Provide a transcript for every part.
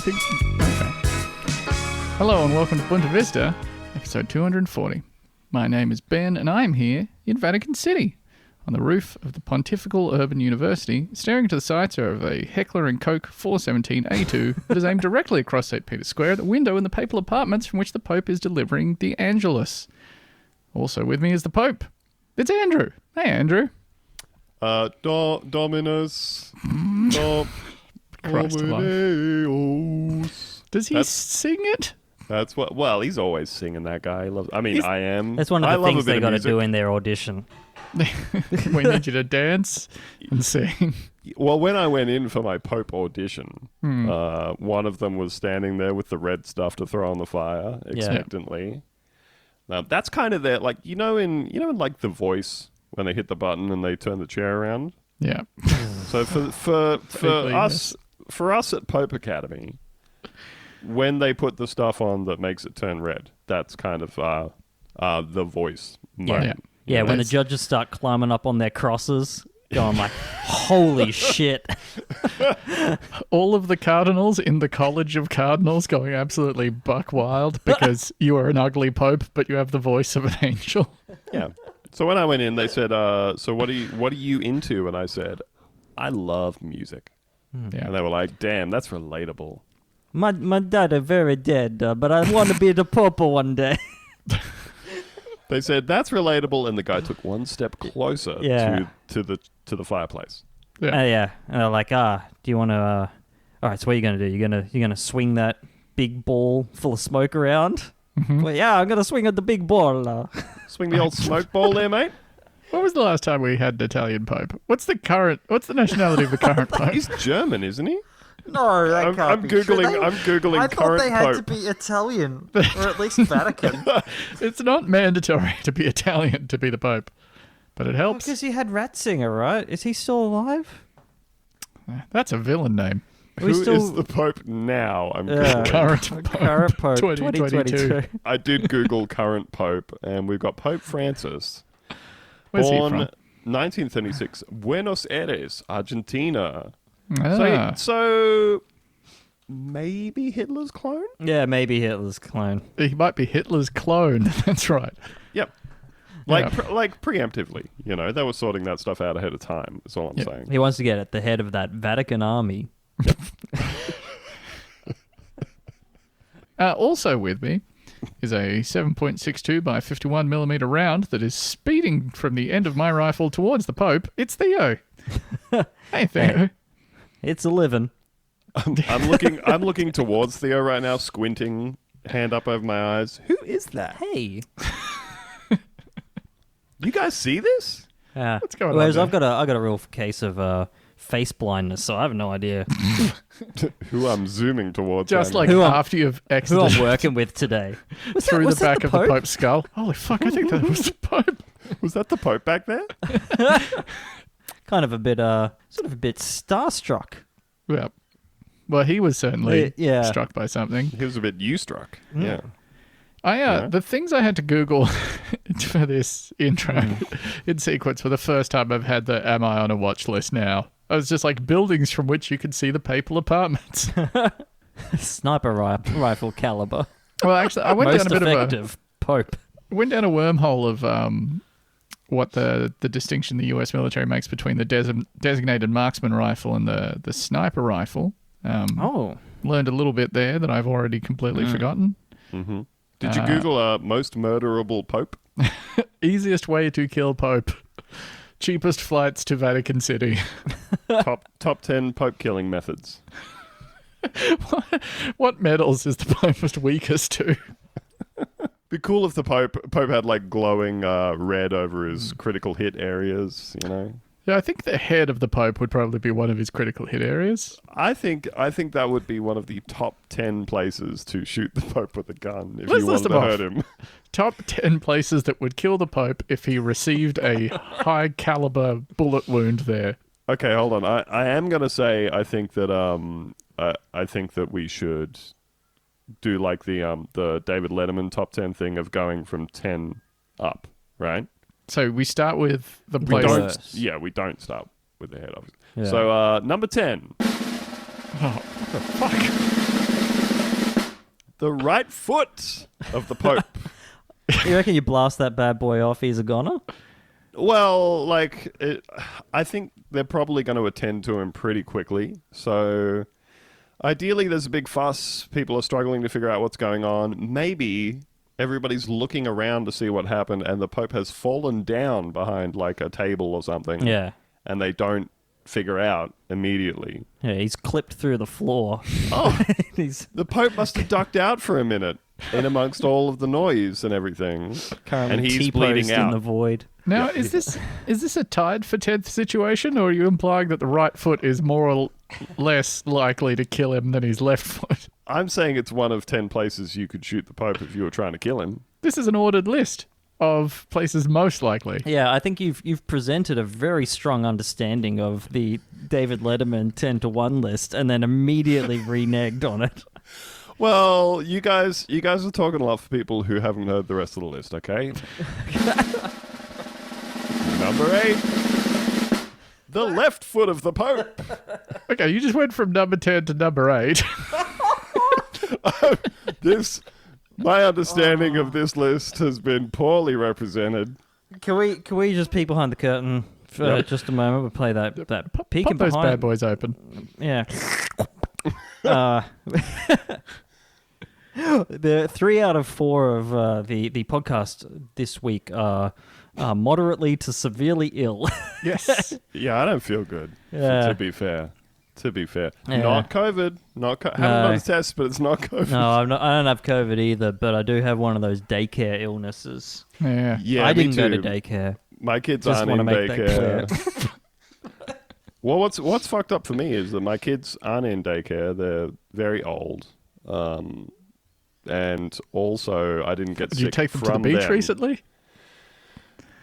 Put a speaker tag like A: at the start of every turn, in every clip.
A: you think... Okay. Hello and welcome to Bunta Vista, episode 240. My name is Ben and I am here in Vatican City, on the roof of the Pontifical Urban University, staring to the sights of a Heckler & Koch 417A2 that is aimed directly across St. Peter's Square at the window in the papal apartments from which the Pope is delivering the Angelus. Also with me is the Pope. It's Andrew. Hey, Andrew.
B: Dominus.
A: Christ
B: Domineus.
A: Does he sing it?
B: That's what. Well, he's always singing, that guy. I am.
C: That's one of the things they got to do in their audition.
A: We need you to dance and sing.
B: Well, when I went in for my Pope audition, one of them was standing there with the red stuff to throw on the fire expectantly. Now that's kind of their, like, in like The Voice when they hit the button and they turn the chair around.
A: Yeah.
B: So for us at Pope Academy, when they put the stuff on that makes it turn red, that's kind of The Voice moment.
C: Yeah, when the judges start climbing up on their crosses, going like, holy shit.
A: All of the cardinals in the College of Cardinals going absolutely buck wild because you are an ugly pope, but you have the voice of an angel.
B: Yeah. So when I went in, they said, so what are you into? And I said, I love music.
A: Yeah.
B: And they were like, damn, that's relatable.
C: My dad are very dead, but I want to be the pope one day.
B: They said, that's relatable, and the guy took one step closer to the fireplace.
A: Yeah.
C: And they're like, do you want to... all right, so what are you going to do? You're gonna swing that big ball full of smoke around?
A: Mm-hmm.
C: Well, yeah, I'm going to swing at the big ball.
B: Swing the old smoke ball there, mate.
A: When was the last time we had an Italian pope? What's the nationality of the current pope?
B: He's German, isn't he?
D: No, that can't
B: I'm
D: be
B: googling.
D: true.
B: I'm googling
D: I thought
B: current
D: they had
B: pope.
D: to be Italian, or at least Vatican.
A: It's not mandatory to be Italian to be the pope, but it helps.
C: Because you had Ratzinger, right? Is he still alive?
A: That's a villain name.
B: Who is the pope now? I'm googling.
A: Current pope
C: 2022.
B: I did Google current pope, and we've got Pope Francis.
A: Where's
B: born
A: he from?
B: 1936, Buenos Aires, Argentina.
A: Ah.
B: So maybe Hitler's clone?
C: Yeah, maybe Hitler's clone.
A: He might be Hitler's clone. That's right.
B: Yep. Like preemptively, they were sorting that stuff out ahead of time. That's all I'm saying.
C: He wants to get at the head of that Vatican army.
A: Also with me is a 7.62 by 51 millimeter round that is speeding from the end of my rifle towards the Pope. It's Theo. Hey, Theo.
C: Hey. It's a living.
B: I'm looking towards Theo right now, squinting, hand up over my eyes. Who is that?
C: Hey.
B: You guys see this?
A: What's going on
C: Whereas
A: there?
C: I've got a real case of face blindness, so I have no idea
B: Who I'm zooming towards.
A: Just
B: right
A: like
B: now.
A: after you've
C: who
A: exited
C: I'm working with today.
A: through the back of the
C: Pope?
A: Pope's skull. Holy fuck, I think that was the Pope.
B: Was that the Pope back there?
C: Kind of a bit, sort of a bit starstruck.
A: Yeah. Well, he was certainly
C: Yeah.
A: struck by something.
B: He was a bit you-struck. Yeah.
A: The things I had to Google for this intro in sequence for the first time I've had the am I on a watch list now. I was just like buildings from which you could see the papal apartments.
C: Sniper rifle caliber.
A: Well, actually, I went
C: Most
A: down a bit
C: effective Pope.
A: went down a wormhole of what the distinction the US military makes between the designated marksman rifle and the sniper rifle. Learned a little bit there that I've already completely forgotten.
B: Mm-hmm. Did you Google most murderable Pope?
A: Easiest way to kill Pope. Cheapest flights to Vatican City.
B: top 10 Pope killing methods.
A: What medals is the Pope most weakest to?
B: Be cool if the Pope had like glowing red over his critical hit areas,
A: Yeah, I think the head of the Pope would probably be one of his critical hit areas.
B: I think that would be one of the top 10 places to shoot the Pope with a gun if
A: Let's
B: you
A: list
B: wanted
A: them
B: to
A: off.
B: hurt him.
A: Top 10 places that would kill the Pope if he received a high-caliber bullet wound there.
B: Okay, hold on. I am going to say I think that we should do like the David Letterman top 10 thing of going from 10 up, right?
A: So we start with the
B: We
A: place.
B: we don't start with the head, obviously.
C: Yeah.
B: So number 10.
A: Oh, what the fuck?
B: the right foot of the Pope.
C: You reckon you blast that bad boy off, he's a goner?
B: Well, I think they're probably going to attend to him pretty quickly. So, ideally, there's a big fuss. People are struggling to figure out what's going on. Maybe everybody's looking around to see what happened, and the Pope has fallen down behind, like, a table or something.
C: Yeah.
B: And they don't figure out immediately.
C: Yeah, he's clipped through the floor.
B: Oh,
C: He's
B: the Pope must have ducked out for a minute in amongst all of the noise and everything.
C: currently
B: And he's
C: T-posed
B: bleeding
C: in
B: out.
C: the void.
A: Now, is this a tied for 10th situation, or are you implying that the right foot is more or less likely to kill him than his left foot?
B: I'm saying it's one of 10 places you could shoot the Pope if you were trying to kill him.
A: This is an ordered list of places most likely.
C: Yeah, I think you've presented a very strong understanding of the David Letterman 10-to-1 list and then immediately reneged on it.
B: Well, you guys are talking a lot for people who haven't heard the rest of the list, okay? Number 8. The left foot of the Pope.
A: Okay, you just went from number 10 to number 8.
B: My understanding of this list has been poorly represented.
C: Can we just peek behind the curtain for just a moment? We'll play that peeking
A: Pop those
C: behind.
A: bad boys open.
C: Yeah. The 3 out of 4 of the podcast this week are moderately to severely ill.
A: Yes.
B: Yeah, I don't feel good,
C: Yeah.
B: to be fair.
C: Yeah.
B: Not COVID. Haven't done a test, but it's not COVID.
C: No, I don't have COVID either, but I do have one of those daycare illnesses.
A: Yeah.
B: Yeah,
C: I
B: me
C: didn't go to
B: too.
C: daycare.
B: My kids
C: Just
B: aren't in
C: wanna make that
B: daycare. Well, what's fucked up for me is that my kids aren't in daycare. They're very old. And also, I didn't get
A: Did
B: sick
A: you take them to the
B: from
A: beach
B: them.
A: recently?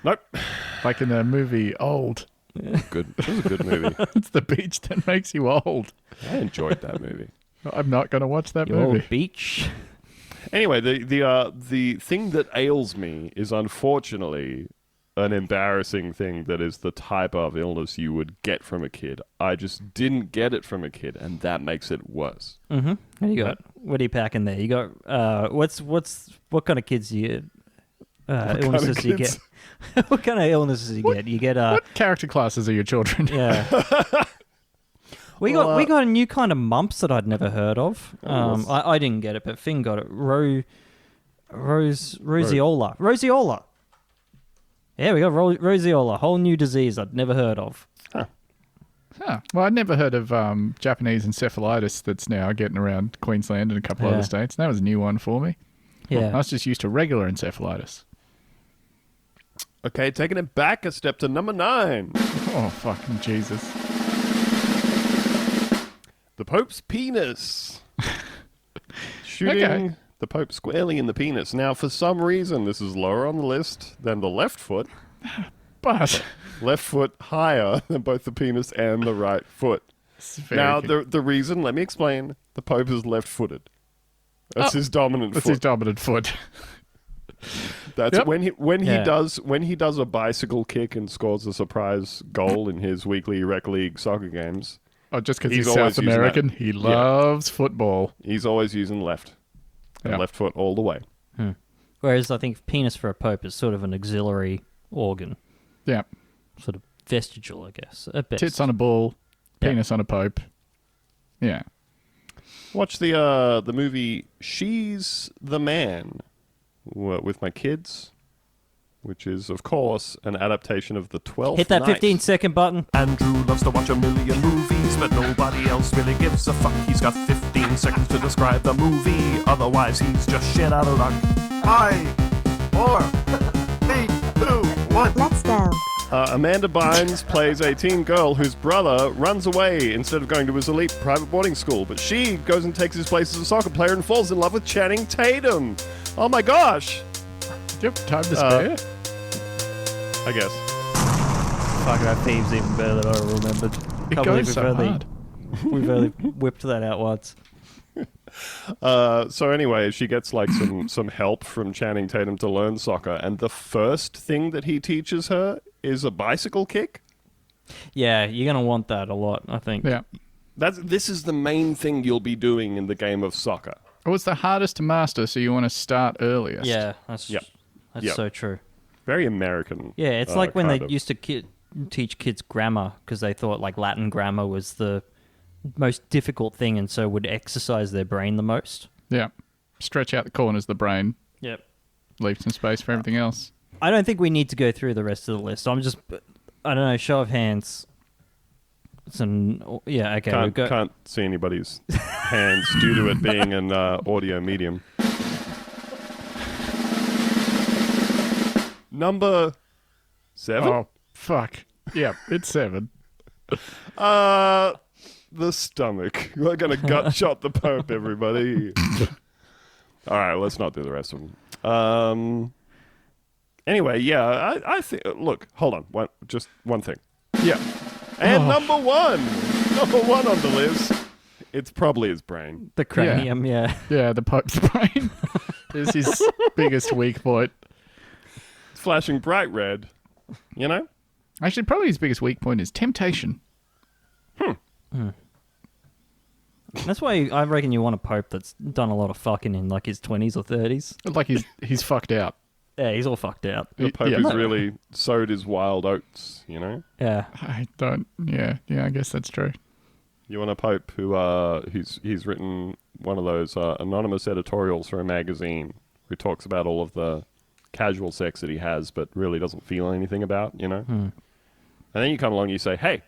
B: Nope.
A: Like in the movie Old.
B: Good. It was a good movie.
A: It's the beach that makes you old.
B: I enjoyed that movie.
A: I'm not going to watch that
C: Your
A: movie.
C: beach.
B: Anyway, the thing that ails me is unfortunately an embarrassing thing that is the type of illness you would get from a kid. I just didn't get it from a kid, and that makes it worse.
C: Mm-hmm. What do you got? What are you packing there? You got what kind of kids do you illnesses do you get? What kind of illnesses do you get? You get
A: What character classes are your children?
C: yeah. We got a new kind of mumps that I'd never heard of. I didn't get it, but Finn got it. Roseola. Roseola. Yeah, we got roseola, whole new disease I'd never heard of.
A: Huh. Well, I'd never heard of Japanese encephalitis that's now getting around Queensland and a couple other states. That was a new one for me.
C: Yeah.
A: I was just used to regular encephalitis.
B: Okay, taking it back a step to number 9.
A: Oh, fucking Jesus.
B: The Pope's penis. Shooting the Pope squarely in the penis. Now, for some reason, this is lower on the list than the left foot.
A: But
B: Left foot higher than both the penis and the right foot. Now, the reason, let me explain. The Pope is left-footed. That's his dominant
A: that's
B: foot.
A: his dominant foot.
B: That's
A: Yep.
B: when he does a bicycle kick and scores a surprise goal in his weekly rec league soccer games.
A: Oh, just because
B: He's
A: he's
B: always
A: South
B: using
A: American,
B: that.
A: he loves football.
B: He's always using left. And
A: Yep.
B: left foot all the way.
C: Whereas I think penis for a pope is sort of an auxiliary organ,
A: Yeah.
C: sort of vestigial, I guess. At best.
A: Tits on a bull,
C: Yeah.
A: penis on a pope. Yeah.
B: Watch the movie She's the Man with my kids, which is, of course, an adaptation of The 12th
C: Hit that
B: Night.
C: 15-second button.
E: Andrew loves to watch a million movies, but nobody else really gives a fuck. He's got 15 seconds to describe the movie, otherwise he's just shit out of luck.
D: 5, 4, 3, 2, 1.
F: Let's go.
B: Amanda Bynes plays a teen girl whose brother runs away instead of going to his elite private boarding school, but she goes and takes his place as a soccer player and falls in love with Channing Tatum. Oh my gosh!
A: Do you have time to spare?
B: I guess.
C: Fuck, that theme's even better than I remembered.
A: It goes so hard.
C: We've only whipped that out once.
B: So anyway, she gets like some help from Channing Tatum to learn soccer, and the first thing that he teaches her is a bicycle kick.
C: Yeah, you're going to want that a lot, I think.
A: Yeah.
B: This is the main thing you'll be doing in the game of soccer.
A: Oh, it's the hardest to master, so you want to start earliest.
C: Yeah, that's
B: Yep.
C: so true.
B: Very American.
C: Yeah, it's like when they
B: kind of.
C: used to teach kids grammar because they thought like Latin grammar was the most difficult thing, and so would exercise their brain the most.
A: Yeah. Stretch out the corners of the brain.
C: Yep.
A: Leave some space for everything else.
C: I don't think we need to go through the rest of the list. I don't know, show of hands. Okay.
B: Can't see anybody's hands due to it being an audio medium. Number 7?
A: Oh, fuck. Yeah, it's 7.
B: The stomach. We're going to gut shot the Pope, everybody. All right, let's not do the rest of them. Anyway, yeah, I think... Look, hold on. Just one thing.
A: Yeah.
B: And number 1. Number 1 on the list. It's probably his brain.
C: The cranium, yeah.
A: Yeah, the Pope's brain is his biggest weak point.
B: It's flashing bright red, you know?
A: Actually, probably his biggest weak point is temptation.
C: That's why I reckon you want a pope that's done a lot of fucking in like his 20s or 30s.
A: Like he's fucked out.
C: Yeah, he's all fucked out.
B: The Pope
A: Yeah.
B: has really sowed his wild oats, you know?
C: Yeah.
A: Yeah, I guess that's true.
B: You want a Pope who he's written one of those anonymous editorials for a magazine who talks about all of the casual sex that he has but really doesn't feel anything about, you know? And then you come along and you say, hey,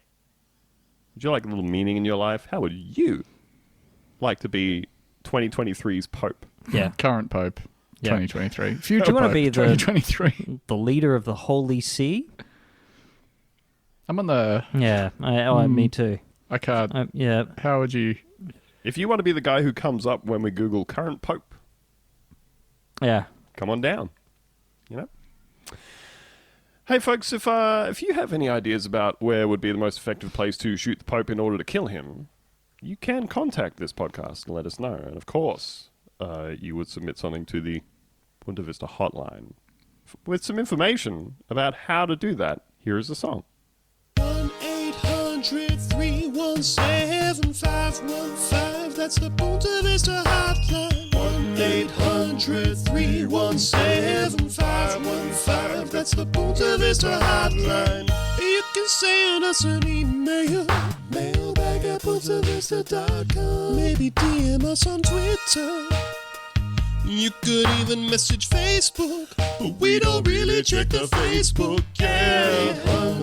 B: would you like a little meaning in your life? How would you like to be 2023's Pope?
C: Yeah.
A: Current Pope,
C: Yeah.
A: 2023. Future
C: Do you wanna
A: Pope,
C: be the-
A: 2023.
C: The leader of the Holy See?
A: I'm on the...
C: Yeah. Me too.
A: I can't...
C: Yeah.
A: How would you...
B: If you want to be the guy who comes up when we Google current Pope,
C: Yeah.
B: come on down, you know? Hey, folks, if you have any ideas about where would be the most effective place to shoot the Pope in order to kill him, you can contact this podcast and let us know. And, of course, you would submit something to the Punta Vista hotline with some information about how to do that. Here is the song.
F: 1-800-317-515. That's the Punta Vista hotline. 1-800-317-515. That's the Punta Vista hotline. You can send us an email. Mailbag at puntavista.com. Maybe DM us on Twitter. You could even message Facebook, but we don't really check the Facebook. Yeah,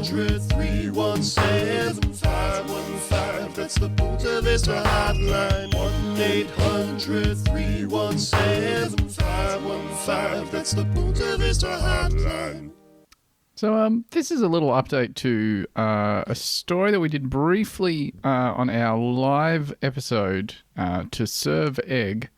F: 1-800-317-515. That's the Punta Vista hotline. 1-800-317-515. That's the Punta Vista hotline.
A: So this is a little update to a story that we did briefly on our live episode to Serve Egg,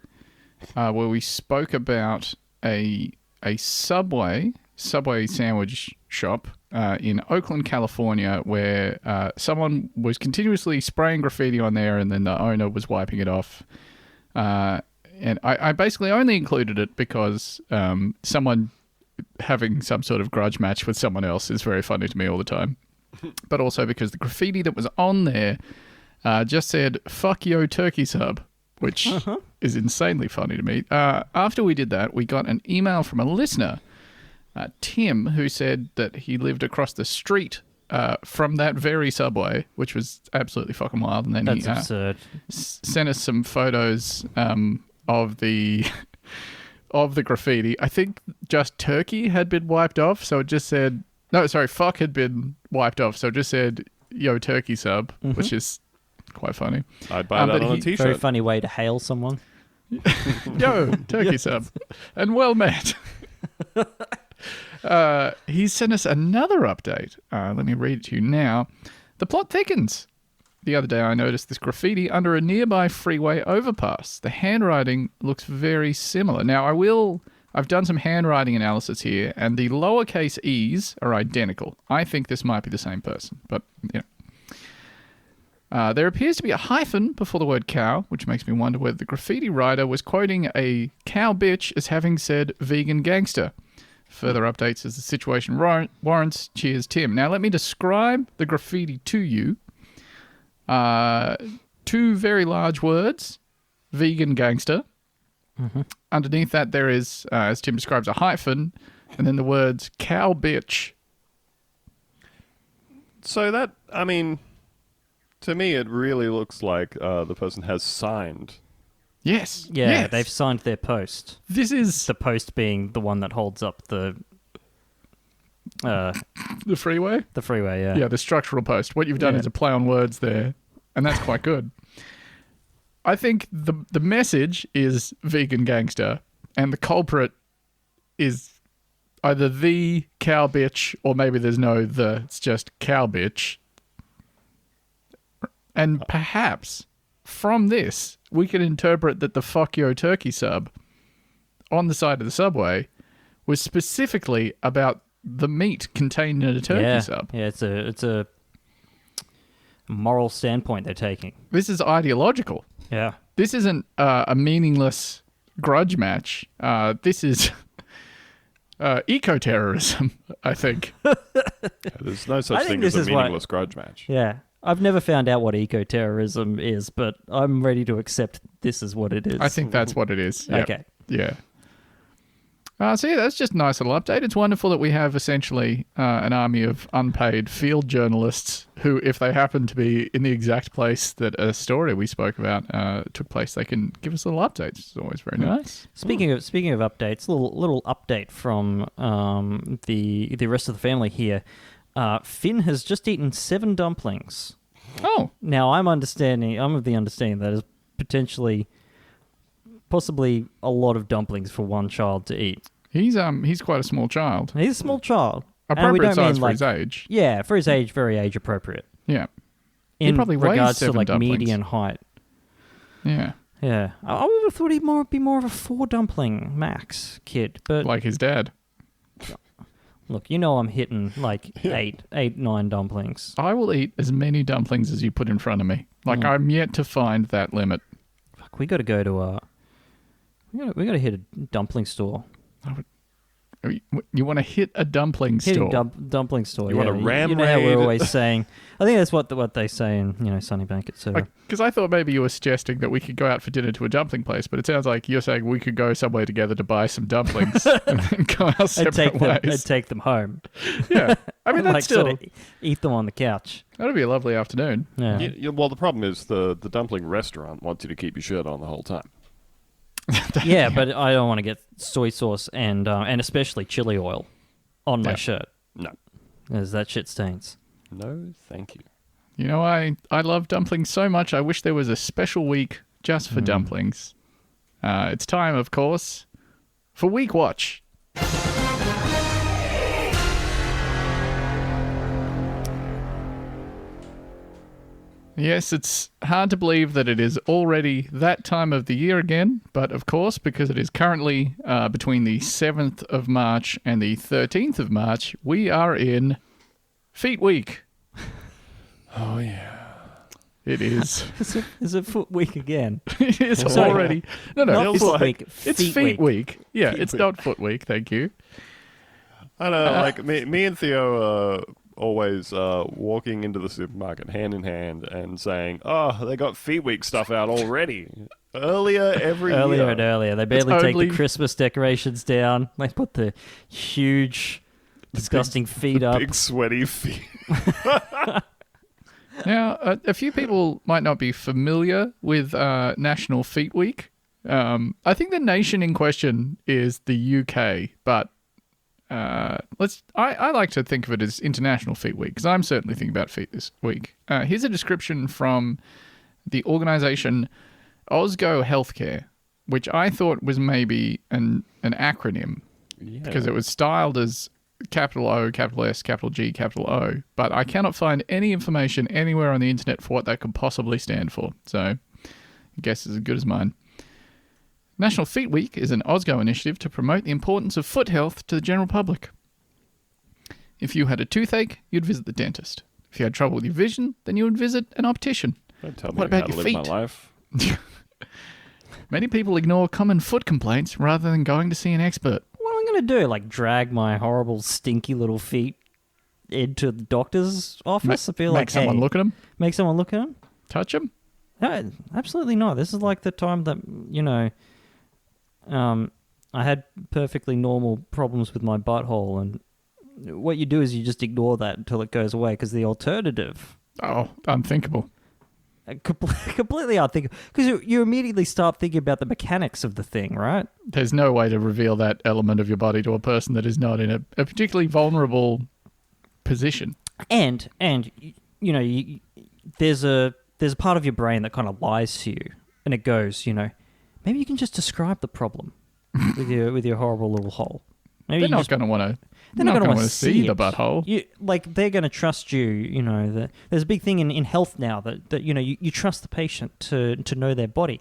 A: where we spoke about a Subway sandwich shop in Oakland, California, where someone was continuously spraying graffiti on there, and then the owner was wiping it off. And I basically only included it because someone having some sort of grudge match with someone else is very funny to me all the time. But also because the graffiti that was on there just said, "Fuck yo turkey sub," which is insanely funny to me. After we did that, we got an email from a listener, Tim, who said that he lived across the street from that very Subway, which was absolutely fucking wild. And then
C: That's
A: he
C: absurd.
A: sent us some photos of the of the graffiti. I think just turkey had been wiped off, so it just said fuck had been wiped off, so it just said yo turkey sub, which is quite funny.
B: I'd buy that on a t-shirt.
C: Very funny way to hail someone.
A: Yo turkey sub, and well met. He sent us another update. Let me read it to you now. The plot thickens. The other day I noticed this graffiti under a nearby freeway overpass. The handwriting looks very similar. Now I've done some handwriting analysis here, and the lowercase e's are identical. I think this might be the same person, but you know. There appears to be a hyphen before the word cow, which makes me wonder whether the graffiti writer was quoting a cow bitch as having said vegan gangster. Further updates as the situation warrants. Cheers, Tim. Now let me describe the graffiti to you. 2 very large words, vegan gangster, Underneath that, there is, as Tim describes, a hyphen, and then the words cow bitch.
B: So that, I mean, to me, it really looks like the person has signed.
A: Yes.
C: Yeah,
A: yes.
C: they've signed their post.
A: This is
C: The post being the one that holds up the
A: freeway?
C: the freeway, yeah.
A: Yeah, the structural post. What you've done
C: Yeah.
A: is a play on words there, and that's quite good. I think the message is vegan gangster, and the culprit is either the cow bitch, or maybe there's no the, it's just cow bitch. And perhaps from this, we can interpret that the fuck yo turkey sub on the side of the subway was specifically about the meat contained in a turkey sub.
C: Yeah, it's a moral standpoint they're taking.
A: This is ideological.
C: Yeah.
A: This isn't a meaningless grudge match. This is eco-terrorism, I think.
B: There's no
C: I
B: such
C: think
B: thing
C: this
B: as a
C: is why-
B: meaningless grudge match.
C: Yeah. I've never found out what eco-terrorism is, but I'm ready to accept this is what it is.
A: I think that's what it is. Yep.
C: Okay.
A: Yeah. So yeah, that's just a nice little update. It's wonderful that we have essentially an army of unpaid field journalists who, if they happen to be in the exact place that a story we spoke about took place, they can give us little updates. It's always very nice.
C: Speaking of updates, little update from the rest of the family here. Finn has just eaten 7 dumplings.
A: Oh,
C: Now I'm of the understanding that is possibly a lot of dumplings for one child to eat.
A: he's quite a small child.
C: He's a small child. And we
A: Appropriate
C: don't mean,
A: size for his age.
C: Yeah, for his age, very age appropriate.
A: Yeah. He
C: In
A: probably weighs
C: regards to
A: 7
C: like
A: dumplings.
C: median height.
A: Yeah.
C: Yeah. I would have thought he'd be more of a 4 dumpling max kid, but
A: Like his dad.
C: look, I'm hitting like 9 dumplings.
A: I will eat as many dumplings as you put in front of me. Like, I'm yet to find that limit.
C: Fuck, we got to go to we got to hit a dumpling store.
A: You want to hit a dumpling
C: Hitting
A: store?
C: dumpling store.
B: You want a ram
C: You know how we're
B: raid?
C: always saying. I think that's what they say in Sunnybank, etc.
A: Because I thought maybe you were suggesting that we could go out for dinner to a dumpling place, but it sounds like you're saying we could go somewhere together to buy some dumplings and then go our
C: And
A: separate ways.
C: and take them home.
A: Yeah, I mean that's
C: like
A: still
C: sort of eat them on the couch.
A: that'd be a lovely afternoon.
C: Yeah.
B: Well, the problem is the dumpling restaurant wants you to keep your shirt on the whole time.
C: Yeah, but I don't want to get soy sauce and especially chili oil on my
A: Yeah.
C: shirt,
B: No.
C: as that shit stains.
B: No, thank you.
A: You know, I love dumplings so much. I wish there was a special week just for dumplings. It's time, of course, for Week Watch. Yes, it's hard to believe that it is already that time of the year again, but of course, because it is currently between the 7th of March and the 13th of March, we are in Feet Week.
B: Oh, yeah.
A: It is.
C: Is it foot week again?
A: It is already. No,
C: Not
A: it's,
C: foot week.
A: it's Feet Week. Yeah, it's not Foot Week, thank you.
B: I know, like, me and Theo always walking into the supermarket hand in hand and saying, oh, they got Feet Week stuff out already. Earlier every year.
C: Earlier and earlier. They barely take
A: only-
C: the Christmas decorations down. They put the huge, disgusting feet up.
B: Big sweaty feet.
A: Now, a few people might not be familiar with National Feet Week. I think the nation in question is the UK, but I like to think of it as International Feet Week, because I'm certainly thinking about feet this week. Here's a description from the organisation Osgo Healthcare, which I thought was maybe an acronym, because it was styled as capital O, capital S, capital G, capital O, but I cannot find any information anywhere on the internet for what that could possibly stand for, so I guess it's as good as mine. National Feet Week is an Osgo initiative to promote the importance of foot health to the general public. If you had a toothache, you'd visit the dentist. If you had trouble with your vision, then you would visit an optician.
B: Don't tell
A: What
B: me
A: about
B: how to
A: your
B: live
A: feet?
B: my life.
A: Many people ignore common foot complaints rather than going to see an expert.
C: What am I going to do? Like drag my horrible, stinky little feet into the doctor's office? I feel
A: Make
C: like,
A: someone
C: hey,
A: look at them,
C: make someone look at them?
A: touch them.
C: No, absolutely not. This is like the time that, I had perfectly normal problems with my butthole, and what you do is you just ignore that until it goes away, because the alternative...
A: Oh, unthinkable.
C: Completely unthinkable. Because you immediately start thinking about the mechanics of the thing, right?
A: There's no way to reveal that element of your body to a person that is not in a particularly vulnerable position.
C: And you know, there's a part of your brain that kind of lies to you, and it goes, you know, maybe you can just describe the problem with your horrible little hole. Maybe
A: They're not going to want to.
C: They're not going to want to
A: see the
C: it.
A: butthole.
C: They're going to trust you. You know, there's a big thing in health now that you know you trust the patient to know their body.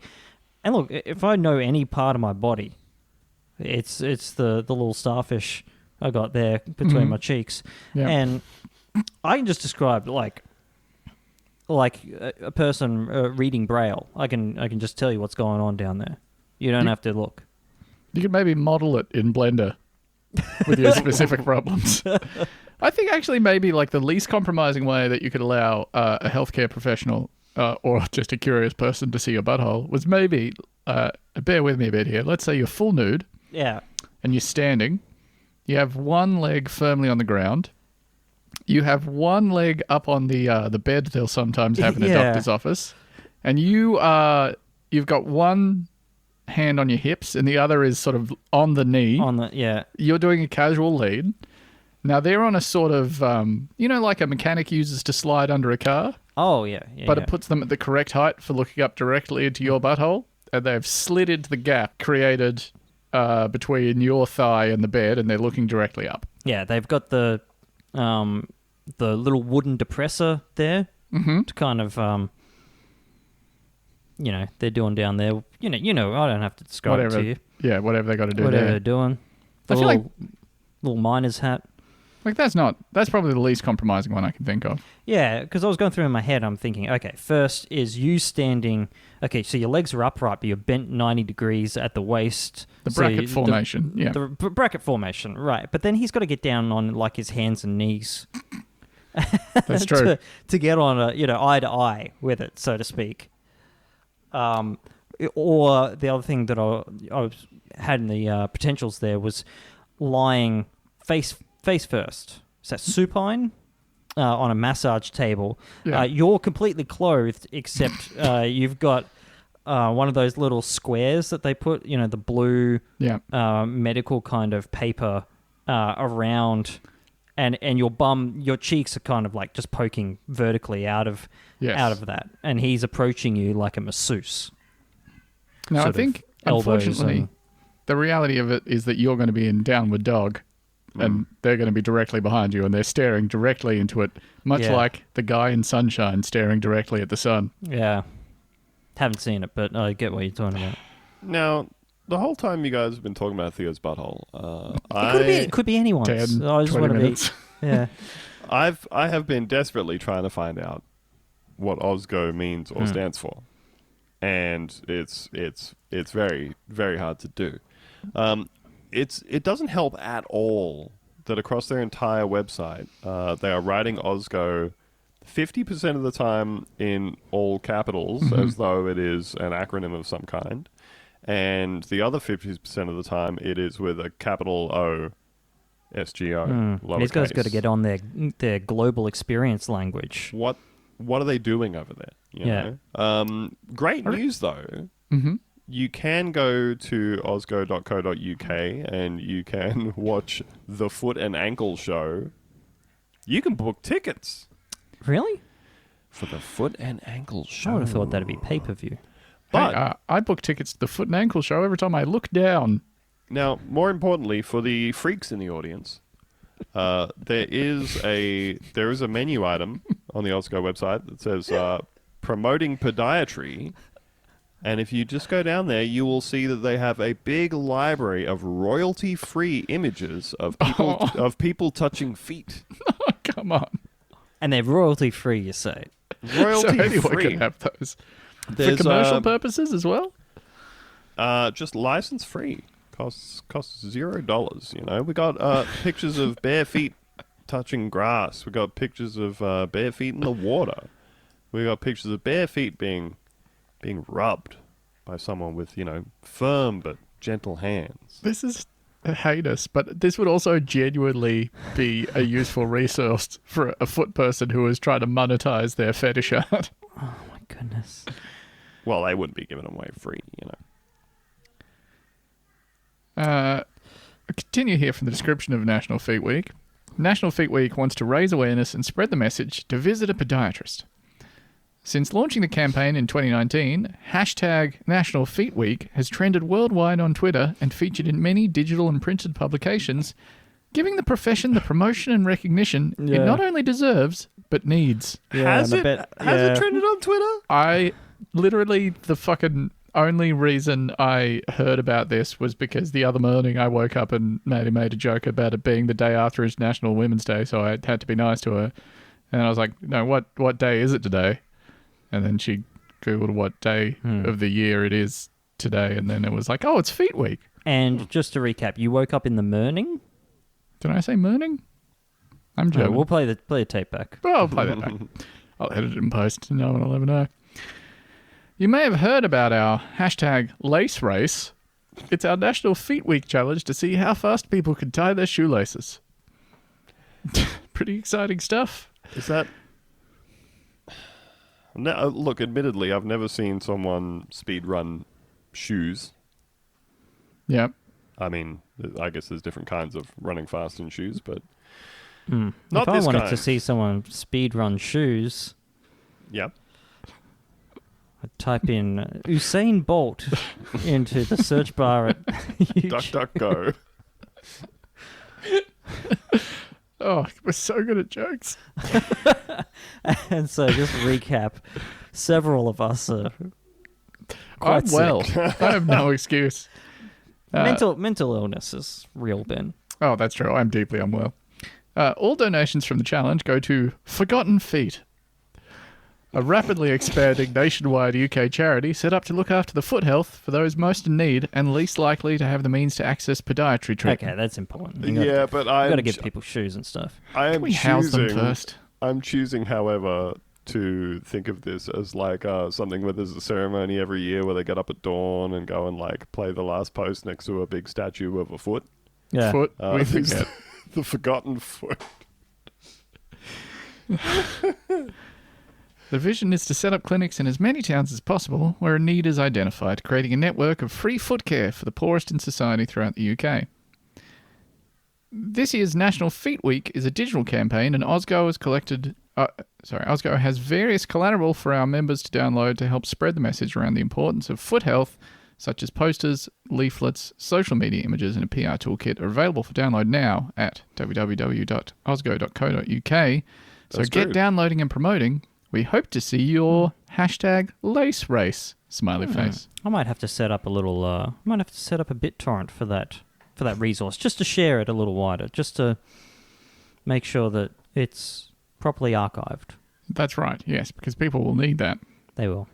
C: And look, if I know any part of my body, it's the little starfish I got there between my cheeks, and I can just describe like a person reading Braille. I can just tell you what's going on down there. You don't have to look.
A: You could maybe model it in Blender with your specific problems. I think actually maybe like the least compromising way that you could allow a healthcare professional or just a curious person to see your butthole was maybe, bear with me a bit here, let's say you're full nude.
C: Yeah.
A: And you're standing. You have one leg firmly on the ground. You have one leg up on the bed they'll sometimes have in a doctor's office. And you've got one hand on your hips and the other is sort of on the knee. You're doing a casual lead. Now they're on a sort of, like a mechanic uses to slide under a car.
C: Oh, yeah.
A: But it puts them at the correct height for looking up directly into your butthole. And they've slid into the gap created between your thigh and the bed, and they're looking directly up.
C: Yeah, they've got the little wooden depressor there to kind of, they're doing down there. I don't have to describe it to you.
A: Yeah, whatever they got to do
C: whatever
A: there.
C: they're doing.
A: I feel like
C: little miner's hat.
A: Like that's probably the least compromising one I can think of.
C: Yeah, because I was going through in my head, I'm thinking, okay, first is you standing, okay, so your legs are upright, but you're bent 90 degrees at the waist.
A: The bracket formation, yeah.
C: The bracket formation, right. But then he's got to get down on like his hands and knees.
A: That's true.
C: to get on eye to eye with it, so to speak. Or the other thing that I had in the potentials there was lying face first. Is that supine on a massage table?
A: Yeah.
C: You're completely clothed, except you've got one of those little squares that they put, the blue medical kind of paper around, and your cheeks are kind of like just poking vertically out of that, and he's approaching you like a masseuse.
A: Now, I think, unfortunately, the reality of it is that you're going to be in downward dog, and they're going to be directly behind you, and they're staring directly into it, much like the guy in Sunshine staring directly at the sun.
C: Yeah. Haven't seen it, but I get what you're talking about.
B: Now, the whole time you guys have been talking about Theo's butthole,
C: it could be anyone's.
A: 10,
C: I just
A: 20
C: want to
A: minutes.
C: Yeah.
B: I have been desperately trying to find out what OSGO means or stands for, and it's very, very hard to do. It doesn't help at all that across their entire website they are writing OSGO 50% of the time in all capitals as though it is an acronym of some kind, and the other 50% of the time it is with a capital O, SGO, lowercase.
C: These guys got to get on their global experience language.
B: What are they doing over there? You know? Great news though.
A: Mm-hmm.
B: You can go to osgo.co.uk and you can watch the Foot and Ankle Show. You can book tickets.
C: Really?
B: For the Foot and Ankle Show.
C: I would have thought that'd be pay-per-view.
B: But
A: hey, I book tickets to the Foot and Ankle Show every time I look down.
B: now, more importantly, for the freaks in the audience, there is a menu item on the OSGO website that says promoting podiatry. And if you just go down there, you will see that they have a big library of royalty-free images of people touching feet.
A: Oh, come on.
C: And they're royalty-free, you say?
A: So anyone
B: Royalty-free.
A: can have those.
B: There's,
A: For commercial purposes as well?
B: Just license-free. Costs $0. We got pictures of bare feet touching grass. We got pictures of bare feet in the water. We got pictures of bare feet being rubbed by someone with, firm but gentle hands.
A: This is heinous, but this would also genuinely be a useful resource for a foot person who is trying to monetize their fetish art.
C: Oh my goodness.
B: Well, they wouldn't be giving them away free, you know.
A: I continue here from the description of National Feet Week. National Feet Week wants to raise awareness and spread the message to visit a podiatrist. Since launching the campaign in 2019, hashtag National Feet Week has trended worldwide on Twitter and featured in many digital and printed publications, giving the profession the promotion and recognition it not only deserves, but needs.
C: Yeah,
B: Has it trended on Twitter?
A: Literally, the fucking only reason I heard about this was because the other morning I woke up and made a joke about it being the day after International Women's Day, so I had to be nice to her. And I was like, no, what day is it today? And then she Googled what day of the year it is today, and then it was like, oh, it's Feet Week.
C: And just to recap, you woke up in the morning?
A: Did I say morning? I'm German.
C: We'll play the tape back.
A: Well, I'll play that back. I'll edit it in post. No one will ever know. You may have heard about our hashtag lace race. It's our National Feet Week challenge to see how fast people can tie their shoelaces. Pretty exciting stuff.
B: Is that... No, look, admittedly, I've never seen someone speed run shoes.
A: Yep.
B: I mean, I guess there's different kinds of running fast in shoes, but
C: Not
B: not
C: if
B: this
C: I wanted
B: kind.
C: to see someone speed run shoes,
B: Yep.
C: I'd type in Usain Bolt into the search bar at
B: Duck, duck, go.
A: Oh, we're so good at jokes.
C: And so just recap, several of us are
A: I'm
C: quite
A: well.
C: sick.
A: I have no excuse.
C: Mental illness is real, Ben.
A: Oh, that's true. I'm deeply unwell. All donations from the challenge go to Forgotten Feet, a rapidly expanding nationwide UK charity set up to look after the foot health for those most in need and least likely to have the means to access podiatry treatment.
C: Okay, that's important.
B: But
C: you got to give people shoes and stuff.
B: I am
A: Can we house them first?
B: I'm choosing, however, to think of this as like something where there's a ceremony every year where they get up at dawn and go and like play the last post next to a big statue of a foot.
C: Yeah.
A: Foot, we
B: It's
A: forget.
B: the forgotten foot.
A: The vision is to set up clinics in as many towns as possible where a need is identified, creating a network of free foot care for the poorest in society throughout the UK. This year's National Feet Week is a digital campaign, and Osgo has various collateral for our members to download to help spread the message around the importance of foot health, such as posters, leaflets, social media images, and a PR toolkit are available for download now at www.osgo.co.uk. So
B: That's
A: get
B: true.
A: downloading and promoting. We hope to see your hashtag lace race smiley face.
C: I might have to set up a little. Might have to set up a BitTorrent for that resource, just to share it a little wider, just to make sure that it's properly archived.
A: That's right, yes, because people will need that.
C: They will.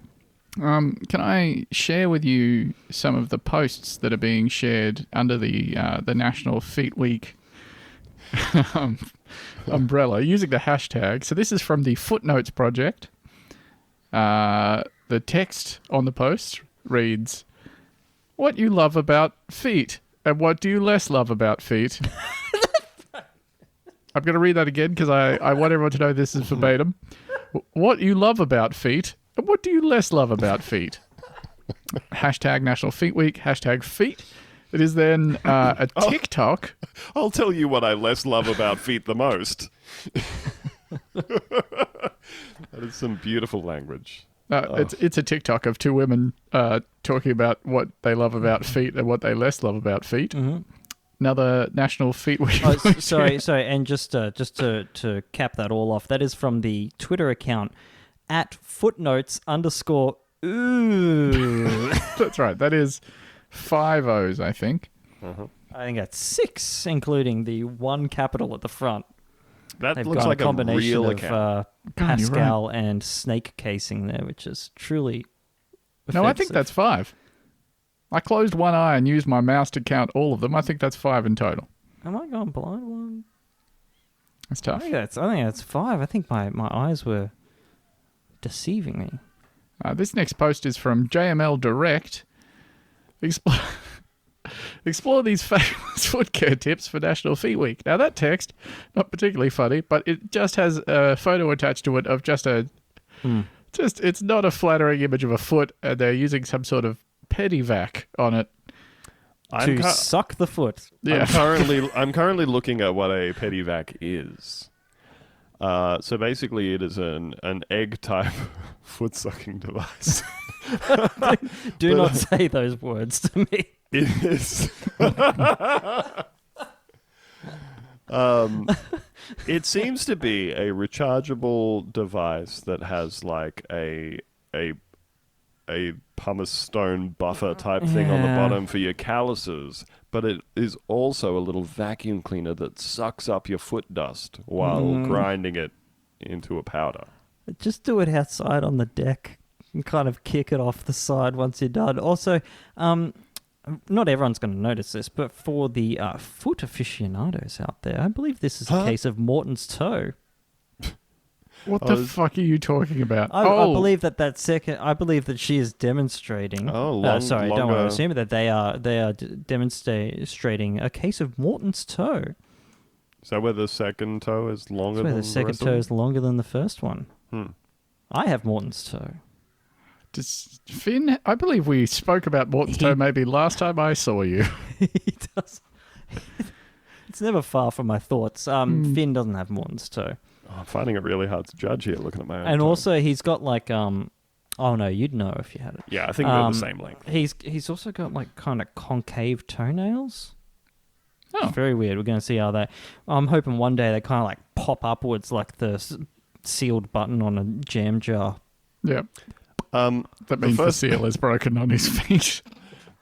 A: Can I share with you some of the posts that are being shared under the National Feet Week umbrella using the hashtag? So this is from the Footnotes Project. The text on the post reads, "What you love about feet, and what do you less love about feet?" I'm going to read that again because I want everyone to know this is verbatim. What you love about feet, and what do you less love about feet? Hashtag National Feet Week, hashtag feet. It is then a TikTok.
B: I'll tell you what I less love about feet the most. That is some beautiful language.
A: It's a TikTok of two women talking about what they love about feet and what they less love about feet.
C: Mm-hmm.
A: Another National Feet Week.
C: Oh, sorry, and just to cap that all off, that is from the Twitter account at @footnotes_ooh.
A: That's right. That is 5 O's, I think.
C: I think that's 6, including the one capital at the front.
B: That
C: They've
B: looks
C: got
B: like
C: a combination
B: real
C: of
B: account.
A: God, you're
C: Pascal and snake casing there, which is truly
A: No, I think
C: offensive.
A: that's 5. I closed one eye and used my mouse to count all of them. I think that's 5 in total.
C: Am I going blind one?
A: That's
C: I
A: tough.
C: think that's 5. I think my eyes were deceiving me.
A: This next post is from JML Direct. Explore these fabulous foot care tips for National Feet Week. Now that text, not particularly funny, but it just has a photo attached to it of just it's not a flattering image of a foot, and they're using some sort of pedivac on it.
C: To suck the foot.
A: Yeah.
B: I'm currently looking at what a pedivac is. So basically, it is an egg type foot sucking device.
C: Do not say those words to me.
B: It is. It seems to be a rechargeable device that has like a pumice stone buffer type thing on the bottom for your calluses, but it is also a little vacuum cleaner that sucks up your foot dust while grinding it into a powder.
C: Just do it outside on the deck and kind of kick it off the side once you're done. Also, not everyone's going to notice this, but for the foot aficionados out there, I believe this is a case of Morton's toe.
A: What the fuck are you talking about?
C: I believe I believe that she is demonstrating. Don't want to assume that they are demonstrating a case of Morton's toe.
B: Is that where the second toe is longer than the
C: second toe is longer than the first one. I have Morton's toe.
A: Does Finn? I believe we spoke about Morton's toe maybe last time I saw you.
C: He does. It's never far from my thoughts. Finn doesn't have Morton's toe.
B: I'm finding it really hard to judge here looking at my own
C: And
B: toe.
C: Also, he's got like, oh no, you'd know if you had it.
B: Yeah, I think they're the same length.
C: He's also got like kind of concave toenails.
A: Oh.
C: It's very weird. We're going to see how they... I'm hoping one day they kind of like pop upwards like the sealed button on a jam jar.
A: Yeah. That means the seal is broken on his feet.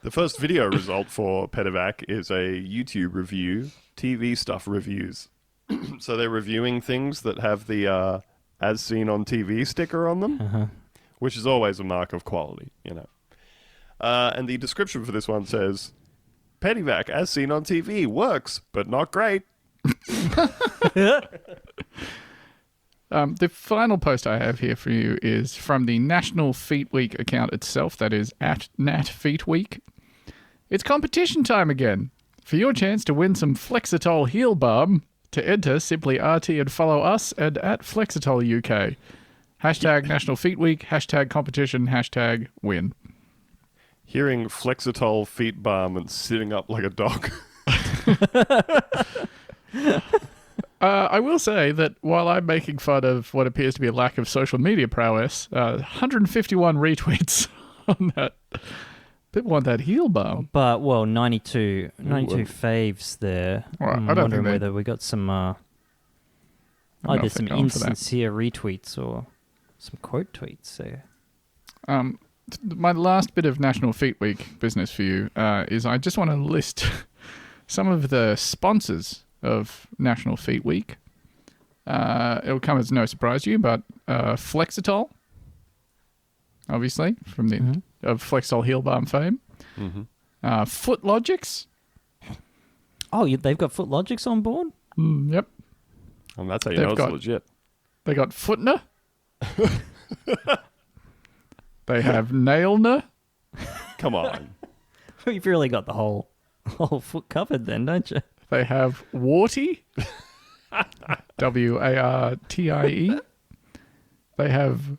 B: The first video result for Pedivac is a YouTube review, TV stuff reviews. So they're reviewing things that have the as seen on TV sticker on them, which is always a mark of quality, you know. And the description for this one says, Pedivac, as seen on TV, works, but not great.
A: The final post I have here for you is from the National Feet Week account itself, that is at Nat Feet Week. It's competition time again. For your chance to win some Flexitol Heel Balm, to enter, simply RT and follow us and at Flexitol UK. Hashtag National Feet Week, hashtag competition, hashtag win.
B: Hearing Flexitol feet balm and sitting up like a dog.
A: I will say that while I'm making fun of what appears to be a lack of social media prowess, 151 retweets on that. People want that heel balm.
C: But, 92 faves there.
A: Right,
C: I'm wondering whether we got some either some insincere retweets or some quote tweets there.
A: My last bit of National Feet Week business for you is I just want to list some of the sponsors of National Feet Week. It'll come as no surprise to you, but Flexitol, obviously, from the of Flexitol Heel Balm fame. Foot Logics.
C: Oh, they've got Foot Logics on board?
A: Yep.
B: And that's how you know it's legit.
A: They got Footner. They have Nailner.
B: Come on.
C: You've really got the whole foot covered then, don't you?
A: They have Warty. WARTIE. They have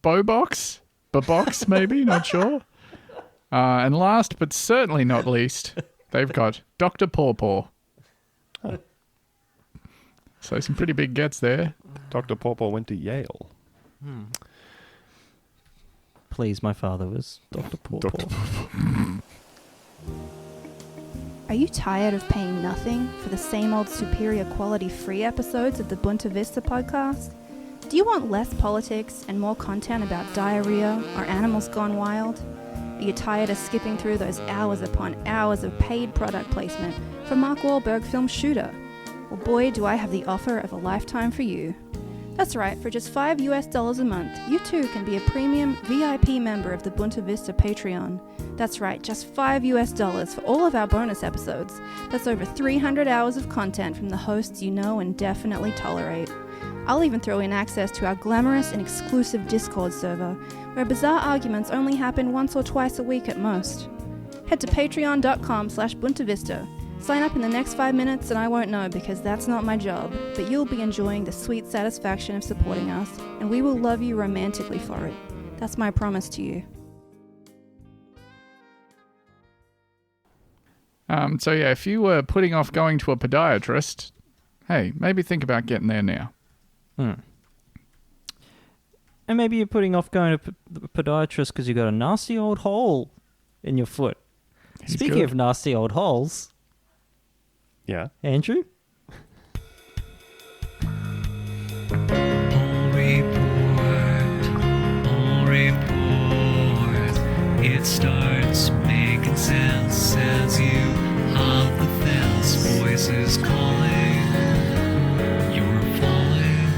A: Bobox. Bobox, maybe, not sure. And last but certainly not least, they've got Dr. Pawpaw. So some pretty big gets there.
B: Dr. Pawpaw went to Yale.
C: Please, my father was Dr. Pawpaw.
G: Are you tired of paying nothing for the same old superior quality free episodes of the Bunta Vista podcast? Do you want less politics and more content about diarrhea or animals gone wild? Are you tired of skipping through those hours upon hours of paid product placement for Mark Wahlberg film Shooter? Well, boy, do I have the offer of a lifetime for you. That's right, for just $5 a month, you too can be a premium VIP member of the Bunta Vista Patreon. That's right, just $5 for all of our bonus episodes. That's over 300 hours of content from the hosts you know and definitely tolerate. I'll even throw in access to our glamorous and exclusive Discord server, where bizarre arguments only happen once or twice a week at most. Head to patreon.com/buntavista. Sign up in the next 5 minutes and I won't know because that's not my job, but you'll be enjoying the sweet satisfaction of supporting us, and we will love you romantically for it. That's my promise to you.
A: So yeah, if you were putting off going to a podiatrist, hey, maybe think about getting there now.
C: And maybe you're putting off going to the podiatrist because you've got a nasty old hole in your foot. Speaking of nasty old holes,
B: Yeah.
C: Andrew?
H: It starts making sense as you hop the fence. Voices calling, you're falling.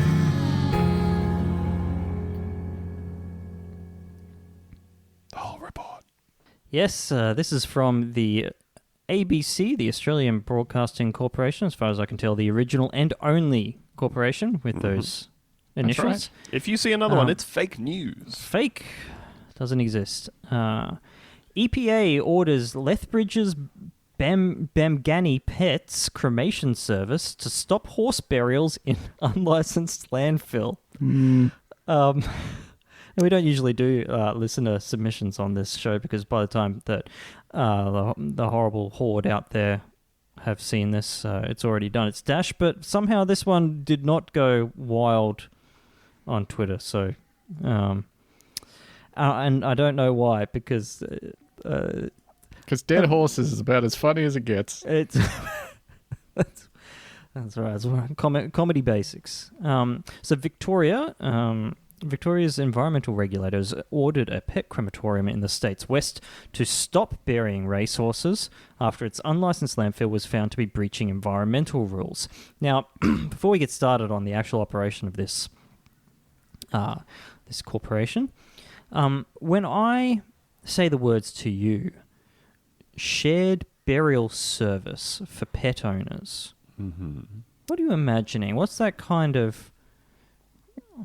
B: The whole report.
C: Yes, this is from the ABC, the Australian Broadcasting Corporation, as far as I can tell, the original and only corporation with those initials.
A: right.
B: If you see another one, it's fake news.
C: Fake. Doesn't exist. EPA orders Lethbridge's Bamgani Pets cremation service to stop horse burials in unlicensed landfill. And we don't usually do listener submissions on this show because by the time that the horrible horde out there have seen this, it's already done its dash. But somehow this one did not go wild on Twitter. So... and I don't know why, because
A: dead horses is about as funny as it gets.
C: it's that's right. It's comedy basics. So Victoria's environmental regulators ordered a pet crematorium in the state's west to stop burying racehorses after its unlicensed landfill was found to be breaching environmental rules. Now, before we get started on the actual operation of this corporation. When I say the words to you, shared burial service for pet owners, what are you imagining? What's that kind of...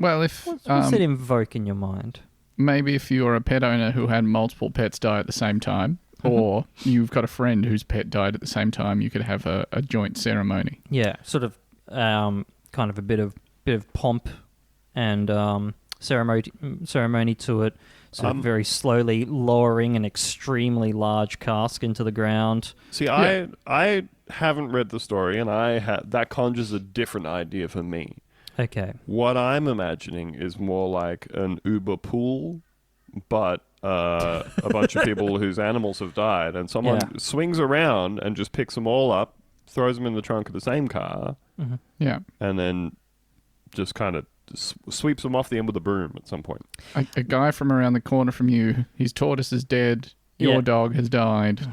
A: Well, if
C: What's that invoke in your mind?
A: maybe if you're a pet owner who had multiple pets die at the same time, or you've got a friend whose pet died at the same time, you could have a joint ceremony.
C: Yeah, sort of kind of a bit of pomp and ceremony to it, sort of very slowly lowering an extremely large cask into the ground.
B: See, I haven't read the story, and that conjures a different idea for me.
C: Okay.
B: What I'm imagining is more like an Uber pool, but a bunch of people whose animals have died, and someone swings around and just picks them all up, throws them in the trunk of the same car,
A: Yeah.
B: and then just kind of sweeps them off the end with a broom at some point.
A: A guy from around the corner from you, his tortoise is dead, your dog has died,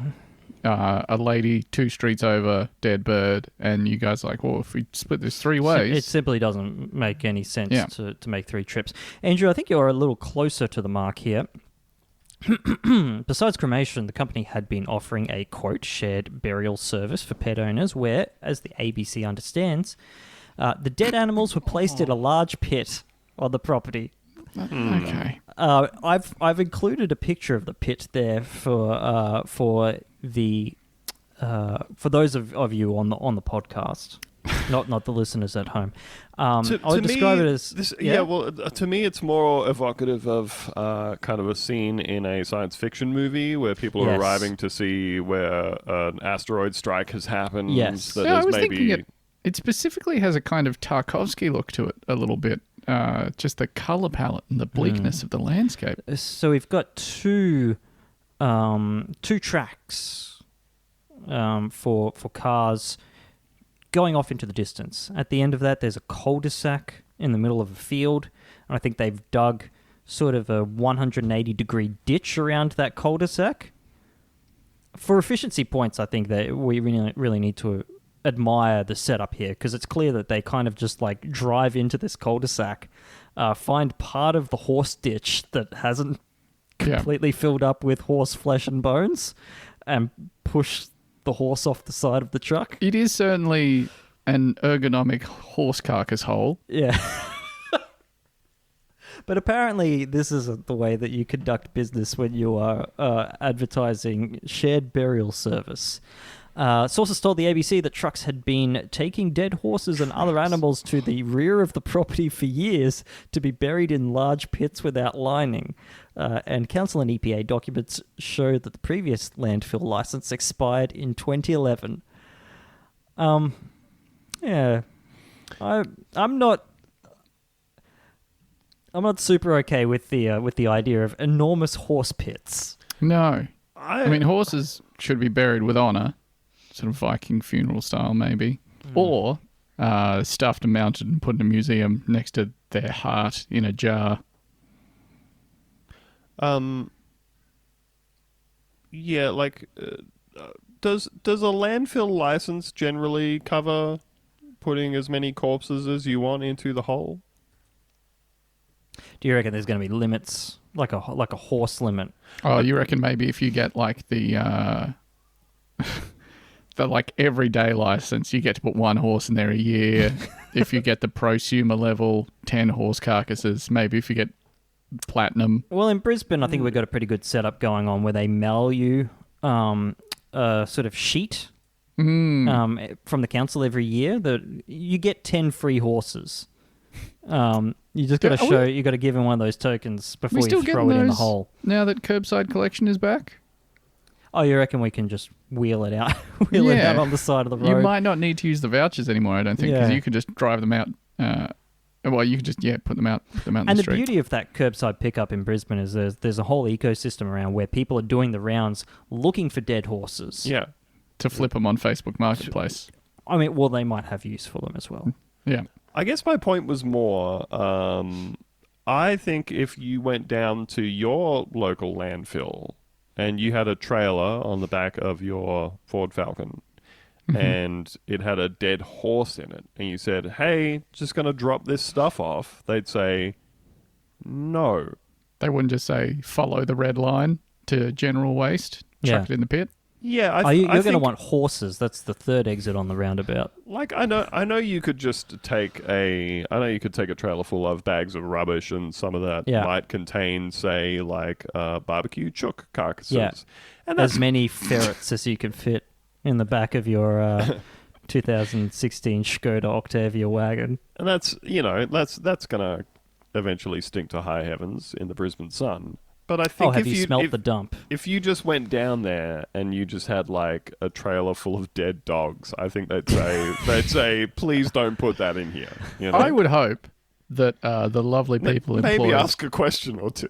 A: a lady 2 streets over, dead bird, and you guys are like, well, if we split this 3 ways...
C: It simply doesn't make any sense to make 3 trips. Andrew, I think you're a little closer to the mark here. Besides cremation, the company had been offering a, quote, shared burial service for pet owners where, as the ABC understands, the dead animals were placed in a large pit on the property.
A: Okay.
C: I've included a picture of the pit there for those of you on the podcast, not the listeners at home. I would describe it as
B: to me it's more evocative of kind of a scene in a science fiction movie where people are arriving to see where an asteroid strike has happened.
C: Yes,
A: I was thinking it specifically has a kind of Tarkovsky look to it a little bit. Just the color palette and the bleakness of the landscape.
C: So we've got two tracks for cars going off into the distance. At the end of that, there's a cul-de-sac in the middle of a field, and I think they've dug sort of a 180-degree ditch around that cul-de-sac. For efficiency points, I think that we really need to admire the setup here, because it's clear that they kind of just like drive into this cul-de-sac, find part of the horse ditch that hasn't completely filled up with horse flesh and bones, and push the horse off the side of the truck.
A: It is certainly an ergonomic horse carcass hole.
C: Yeah. But apparently, this isn't the way that you conduct business when you are advertising shared burial service. Sources told the ABC that trucks had been taking dead horses and other animals to the rear of the property for years to be buried in large pits without lining. And council and EPA documents show that the previous landfill license expired in 2011. Yeah, I'm not super okay with the idea of enormous horse pits.
A: No, I mean horses should be buried with honor. Sort of Viking funeral style, maybe. Or stuffed and mounted and put in a museum next to their heart in a jar.
B: Yeah, like, does a landfill license generally cover putting as many corpses as you want into the hole?
C: Do you reckon there's going to be limits, like a horse limit?
A: Oh, you reckon maybe if you get like the like everyday license, you get to put one horse in there a year. If you get the prosumer level, 10 horse carcasses. Maybe if you get platinum.
C: Well, in Brisbane, I think we've got a pretty good setup going on where they mail you a sort of sheet from the council every year that you get 10 free horses. You just got to show, you got to give them one of those tokens before you throw it in the hole.
A: Now that curbside collection is back?
C: Oh, you reckon we can just wheel it out? It out on the side of the road?
A: You might not need to use the vouchers anymore, I don't think, because you can just drive them out. Well, you can just put them out in
C: and the street. Beauty of that curbside pickup in Brisbane is there's a whole ecosystem around where people are doing the rounds looking for dead horses.
A: Yeah, to flip them on Facebook Marketplace.
C: I mean, well, they might have use for them as well.
A: Yeah.
B: I guess my point was more, I think if you went down to your local landfill and you had a trailer on the back of your Ford Falcon and it had a dead horse in it, and you said, hey, just going to drop this stuff off, they'd say, no.
A: They wouldn't just say, follow the red line to general waste, chuck it in the pit?
B: Yeah,
C: you're going to want horses. That's the third exit on the roundabout.
B: Like I know you could just take a trailer full of bags of rubbish, and some of that might contain, say, like barbecue chook carcasses. Yeah, and
C: as many ferrets as you can fit in the back of your 2016 Skoda Octavia wagon.
B: And that's going to eventually stink to high heavens in the Brisbane sun. But I think
C: have you smelt the dump?
B: If you just went down there and you just had like a trailer full of dead dogs, I think they'd say, please don't put that in here. You know?
A: I would hope that the lovely people employed,
B: maybe ask a question or two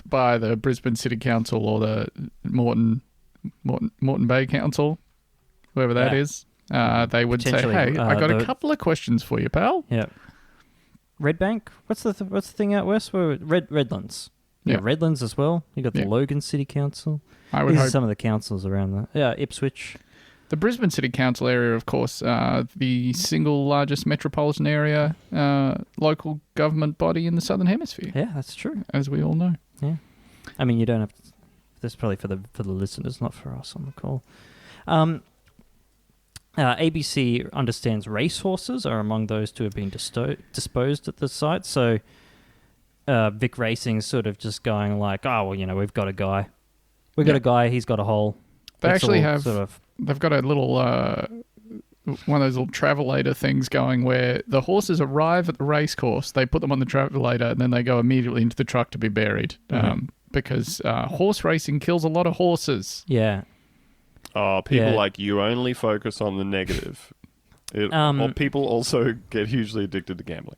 A: by the Brisbane City Council or the Moreton Bay Council, whoever that is, they would say, "Hey, I got a couple of questions for you, pal."
C: Yeah. Redbank, what's the thing out west? Redlands. Yeah, Redlands as well. You got the Logan City Council. These are some of the councils around there. Yeah, Ipswich.
A: The Brisbane City Council area, of course, the single largest metropolitan area local government body in the Southern Hemisphere.
C: Yeah, that's true.
A: As we all know.
C: Yeah. I mean, you don't have to... This is probably for the listeners, not for us on the call. ABC understands racehorses are among those to have been disposed at the site. So Vic Racing's sort of just going like, oh, well, we've got a guy. We've got a guy, he's got a hole.
A: They actually have... They've got a little... one of those little travelator things going where the horses arrive at the race course, they put them on the travelator, and then they go immediately into the truck to be buried. Because horse racing kills a lot of horses.
C: Yeah.
B: Oh, people like you only focus on the negative. Or people also get hugely addicted to gambling.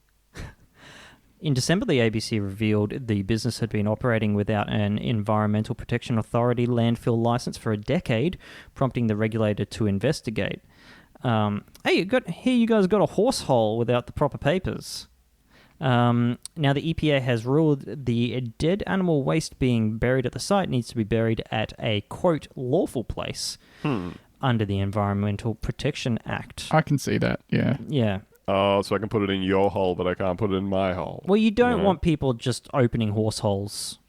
C: In December, the ABC revealed the business had been operating without an Environmental Protection Authority landfill license for a decade, prompting the regulator to investigate. Hey, you guys got a horse hole without the proper papers. Now, the EPA has ruled the dead animal waste being buried at the site needs to be buried at a, quote, lawful place under the Environmental Protection Act.
A: I can see that, yeah.
C: Yeah.
B: Oh, so I can put it in your hole, but I can't put it in my hole.
C: Well, you don't want people just opening horse holes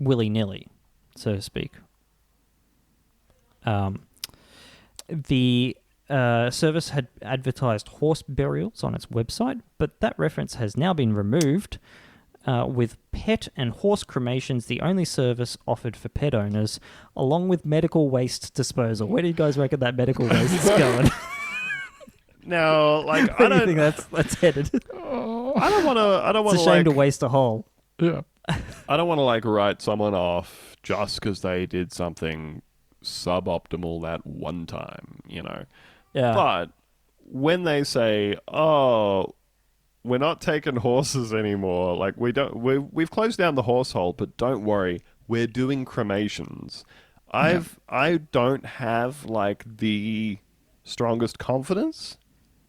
C: willy-nilly, so to speak. The service had advertised horse burials on its website, but that reference has now been removed with pet and horse cremations the only service offered for pet owners, along with medical waste disposal. Where do you guys reckon that medical waste is going?
B: Now, like,
C: Where do you think that's headed?
B: I don't want to.
C: It's a shame to waste a hole.
A: Yeah.
B: I don't want to like write someone off just because they did something suboptimal that one time, you know.
C: Yeah.
B: But when they say, "Oh, we're not taking horses anymore," like we've closed down the horse hole, but don't worry, we're doing cremations. I don't have like the strongest confidence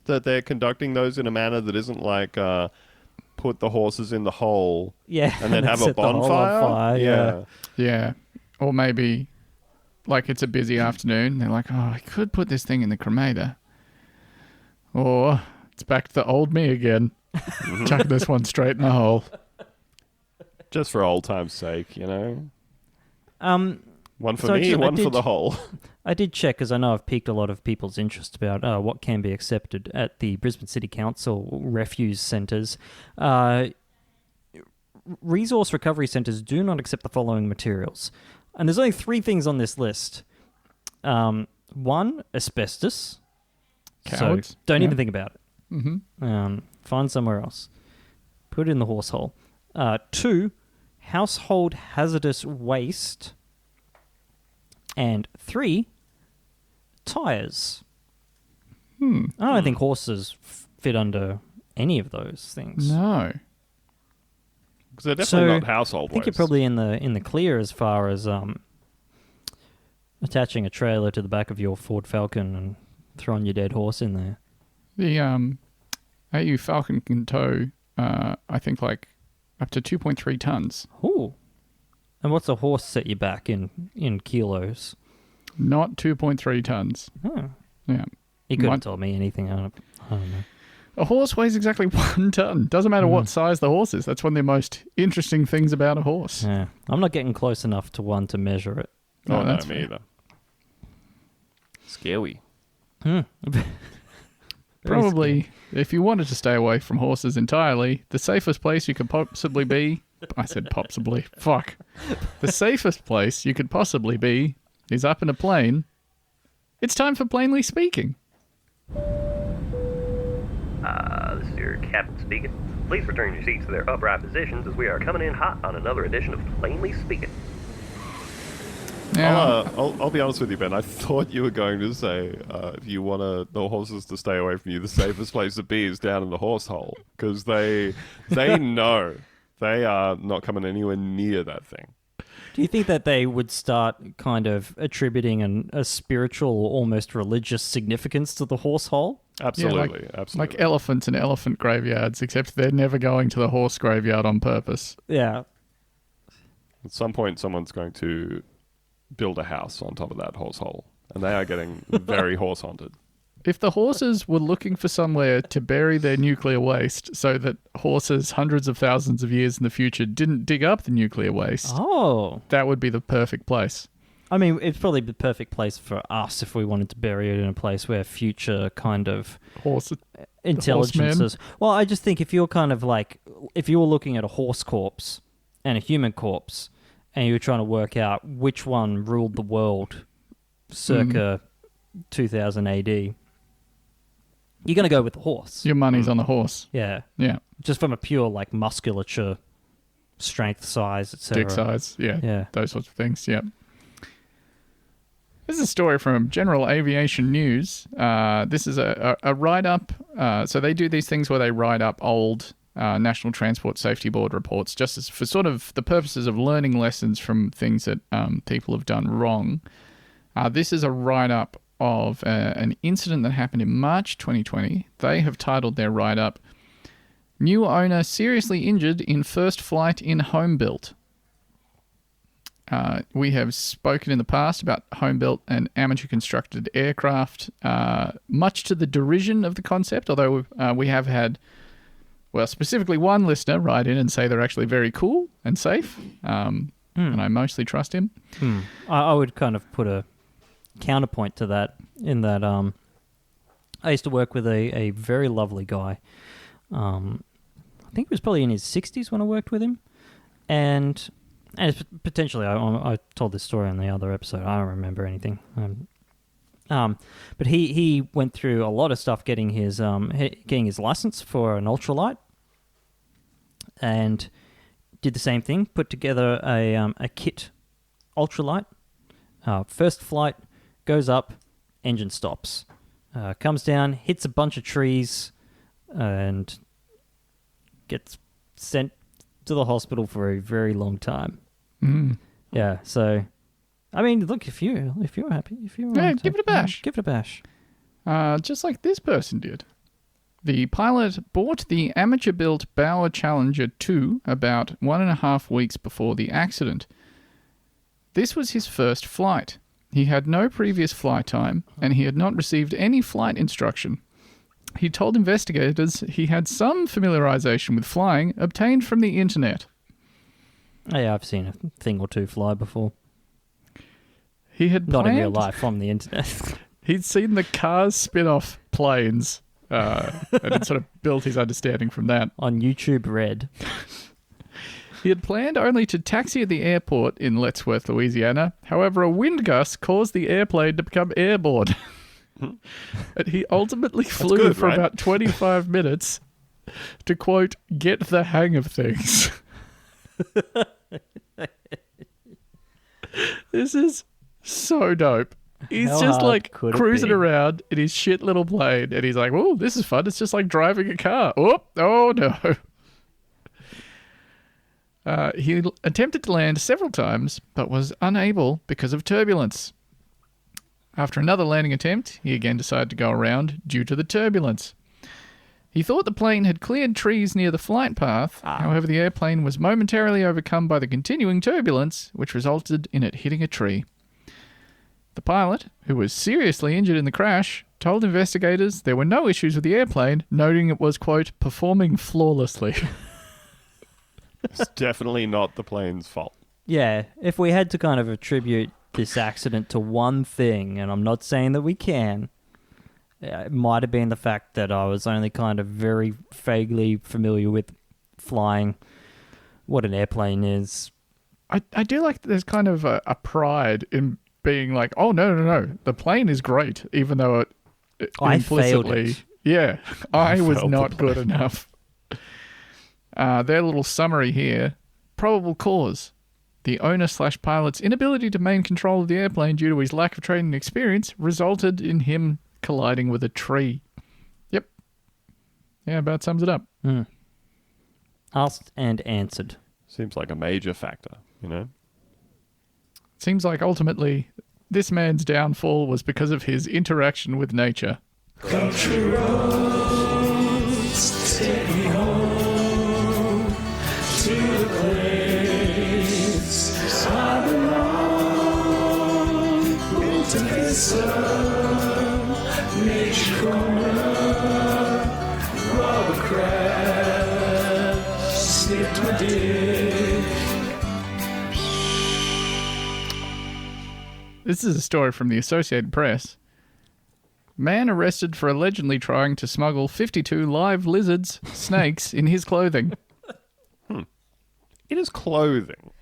B: that they're conducting those in a manner that isn't like put the horses in the hole, and then have a
C: set the hole on
B: bonfire.
C: fire,
A: Yeah. Or maybe, like, it's a busy afternoon. They're like, oh, I could put this thing in the cremator. Or it's back to the old me again. Chuck this one straight in the hole.
B: Just for old time's sake, you know. One for
C: So
B: me, one for
C: did-
B: the whole.
C: I did check because I know I've piqued a lot of people's interest about what can be accepted at the Brisbane City Council refuse centres. Resource recovery centres do not accept the following materials. And there's only 3 things on this list. 1, asbestos.
A: Cowards.
C: So don't
A: Yeah.
C: even think about it.
A: Mm-hmm.
C: Find somewhere else. Put it in the horse hole. 2, household hazardous waste. And 3, tyres. I don't think horses fit under any of those things.
A: No.
B: Because they're definitely
C: So,
B: not household
C: I think
B: waste.
C: you're probably in the clear as far as attaching a trailer to the back of your Ford Falcon and throwing your dead horse in there.
A: The AU Falcon can tow, I think, like up to 2.3 tons.
C: Ooh. And what's a horse set you back in kilos?
A: Not 2.3 tons.
C: Oh.
A: Yeah.
C: You couldn't
A: Might-
C: tell me anything. I don't know.
A: A horse weighs exactly 1 ton. Doesn't matter what size the horse is. That's one of the most interesting things about a horse.
C: Yeah. I'm not getting close enough to one to measure it.
B: Oh,
A: Oh,
B: no,
A: that's
B: me
A: fair.
B: either. Scary.
A: Probably, if you wanted to stay away from horses entirely, the safest place you could possibly be... I said possibly. Fuck. The safest place you could possibly be is up in a plane. It's time for Plainly Speaking.
I: This is your captain speaking. Please return your seats to their upright positions as we are coming in hot on another edition of Plainly Speaking.
A: Now,
B: I'll be honest with you, Ben. I thought you were going to say if you want the horses to stay away from you, the safest place to be is down in the horse hole. Because they know they are not coming anywhere near that thing.
C: Do you think that they would start kind of attributing a spiritual or almost religious significance to the horse hole?
B: Absolutely, absolutely.
A: like elephants and elephant graveyards, except they're never going to the horse graveyard on purpose.
C: Yeah.
B: At some point, someone's going to build a house on top of that horse hole, and they are getting very horse haunted.
A: If the horses were looking for somewhere to bury their nuclear waste so that horses hundreds of thousands of years in the future didn't dig up the nuclear waste,
C: Oh.
A: that would be the perfect place.
C: I mean, it's probably the perfect place for us if we wanted to bury it in a place where future kind of
A: Horse.
C: intelligences. Well, I just think if you're kind of like, if you were looking at a horse corpse and a human corpse, and you were trying to work out which one ruled the world circa 2000 AD, you're going to go with the horse.
A: Your money's on the horse.
C: Yeah.
A: Yeah.
C: Just from a pure, like, musculature, strength, size, etc.
A: Dick size. Yeah.
C: Yeah.
A: Those sorts of things. Yeah. This is a story from General Aviation News. This is a write-up. So they do these things where they write up old National Transport Safety Board reports just as for sort of the purposes of learning lessons from things that people have done wrong. This is a write-up of an incident that happened in March 2020. They have titled their write-up, New Owner Seriously Injured in First Flight in Home Built. We have spoken in the past about home-built and amateur-constructed aircraft, much to the derision of the concept, although we have had, well, specifically one listener write in and say they're actually very cool and safe, and I mostly trust him.
C: I would kind of put a counterpoint to that in that I used to work with a very lovely guy. I I think he was probably in his 60s when I worked with him. And it's potentially, I told this story on the other episode. I don't remember anything. But he went through a lot of stuff getting his license for an ultralight, and did the same thing. Put together a kit ultralight. First flight, goes up, engine stops, comes down, hits a bunch of trees, and gets sent to the hospital for a very long time. Yeah, so I mean, look, if you're happy,
A: give it a bash.
C: Give it a bash.
A: Just like this person did. The pilot bought the amateur-built Bauer Challenger 2 about 1.5 weeks before the accident. This was his first flight. He had no previous flight time, and he had not received any flight instruction. He told investigators he had some familiarization with flying obtained from the internet.
C: Oh, yeah, I've seen a thing or two fly before.
A: He had
C: not in real life, from the internet.
A: He'd seen the Cars spin-off planes, and had sort of built his understanding from that.
C: On YouTube Red.
A: He had planned only to taxi at the airport in Lettsworth, Louisiana. However, a wind gust caused the airplane to become airborne. And he ultimately flew for about 25 minutes to, quote, get the hang of things. This is so dope. He's just like cruising around in his shit little plane, and he's like, "Oh, this is fun. It's just like driving a car." Oh no. He attempted to land several times, but was unable because of turbulence. After another landing attempt, he again decided to go around due to the turbulence. He thought the plane had cleared trees near the flight path. However, the airplane was momentarily overcome by the continuing turbulence, which resulted in it hitting a tree. The pilot, who was seriously injured in the crash, told investigators there were no issues with the airplane, noting it was, quote, performing flawlessly.
B: It's definitely not the plane's fault.
C: Yeah, if we had to kind of attribute this accident to one thing, and I'm not saying that we can, it might have been the fact that I was only kind of very vaguely familiar with flying, what an airplane is.
A: I do like that there's kind of a pride in being like, oh, no, the plane is great, even though it
C: I
A: implicitly...
C: failed it.
A: Yeah, I was not good enough. Their little summary here. Probable cause. The owner/pilot's inability to maintain control of the airplane due to his lack of training and experience resulted in him colliding with a tree. Yep. Yeah, about sums it up.
C: Asked and answered.
B: Seems like a major factor, you know?
A: Seems like ultimately this man's downfall was because of his interaction with nature.
F: Country roads, take me home to the place I belong. Into Vista, Nature Corner, rob a crab, snipped my dick.
A: This is a story from the Associated Press. Man arrested for allegedly trying to smuggle 52 live lizards, snakes, in his clothing.
B: In his clothing?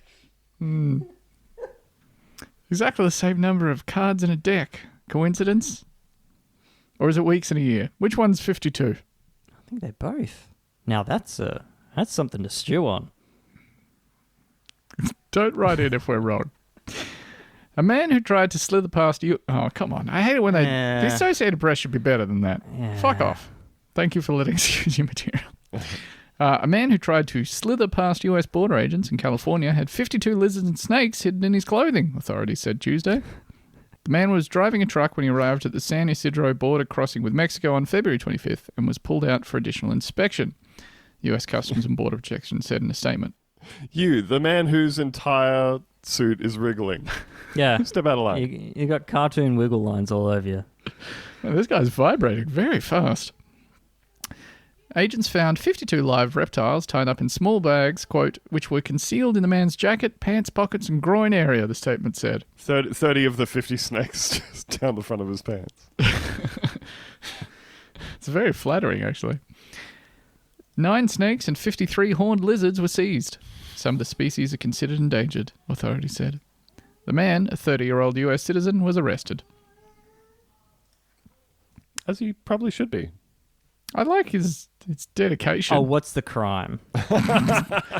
A: Exactly the same number of cards in a deck. Coincidence? Or is it weeks in a year? Which one's 52?
C: I think they're both. Now that's something to stew on.
A: Don't write in if we're wrong. A man who tried to slither past you... Oh, come on. I hate it when they... The Associated Press should be better than that. Fuck off. Thank you for letting us use your material. A man who tried to slither past U.S. border agents in California had 52 lizards and snakes hidden in his clothing, authorities said Tuesday. The man was driving a truck when he arrived at the San Isidro border crossing with Mexico on February 25th and was pulled out for additional inspection, U.S. Customs and Border Protection said in a statement.
B: You, the man whose entire suit is wriggling.
C: Yeah.
B: Step out of line.
C: You got cartoon wiggle lines all over you.
A: Well, this guy's vibrating very fast. Agents found 52 live reptiles tied up in small bags, quote, which were concealed in the man's jacket, pants, pockets, and groin area, the statement said.
B: 30 of the 50 snakes just down the front of his pants.
A: It's very flattering, actually. 9 snakes and 53 horned lizards were seized. Some of the species are considered endangered, authorities said. The man, a 30-year-old US citizen, was arrested.
B: As he probably should be.
A: I like his dedication.
C: Oh, what's the crime?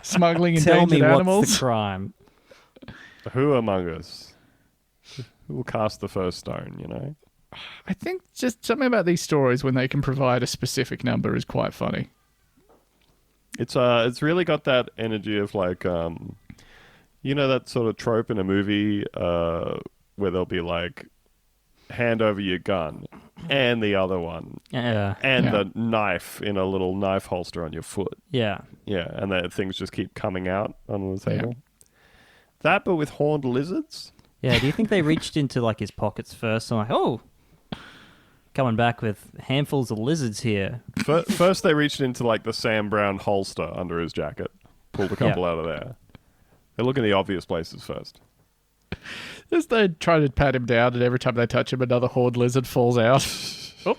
A: Smuggling
C: Tell
A: endangered
C: me
A: animals.
C: what's the crime.
B: Who among us? Who will cast the first stone, you know?
A: I think just something about these stories when they can provide a specific number is quite funny.
B: It's really got that energy of like, you know, that sort of trope in a movie where they'll be like, hand over your gun and the other one and the knife in a little knife holster on your foot.
C: Yeah.
B: And the things just keep coming out on the table. That, but with horned lizards?
C: Yeah, do you think they reached into like his pockets first and like, oh, coming back with handfuls of lizards here?
B: First they reached into like the Sam Brown holster under his jacket, pulled a couple out of there. They look in the obvious places first.
A: Just they try to pat him down, and every time they touch him, another horned lizard falls out.
C: Oh,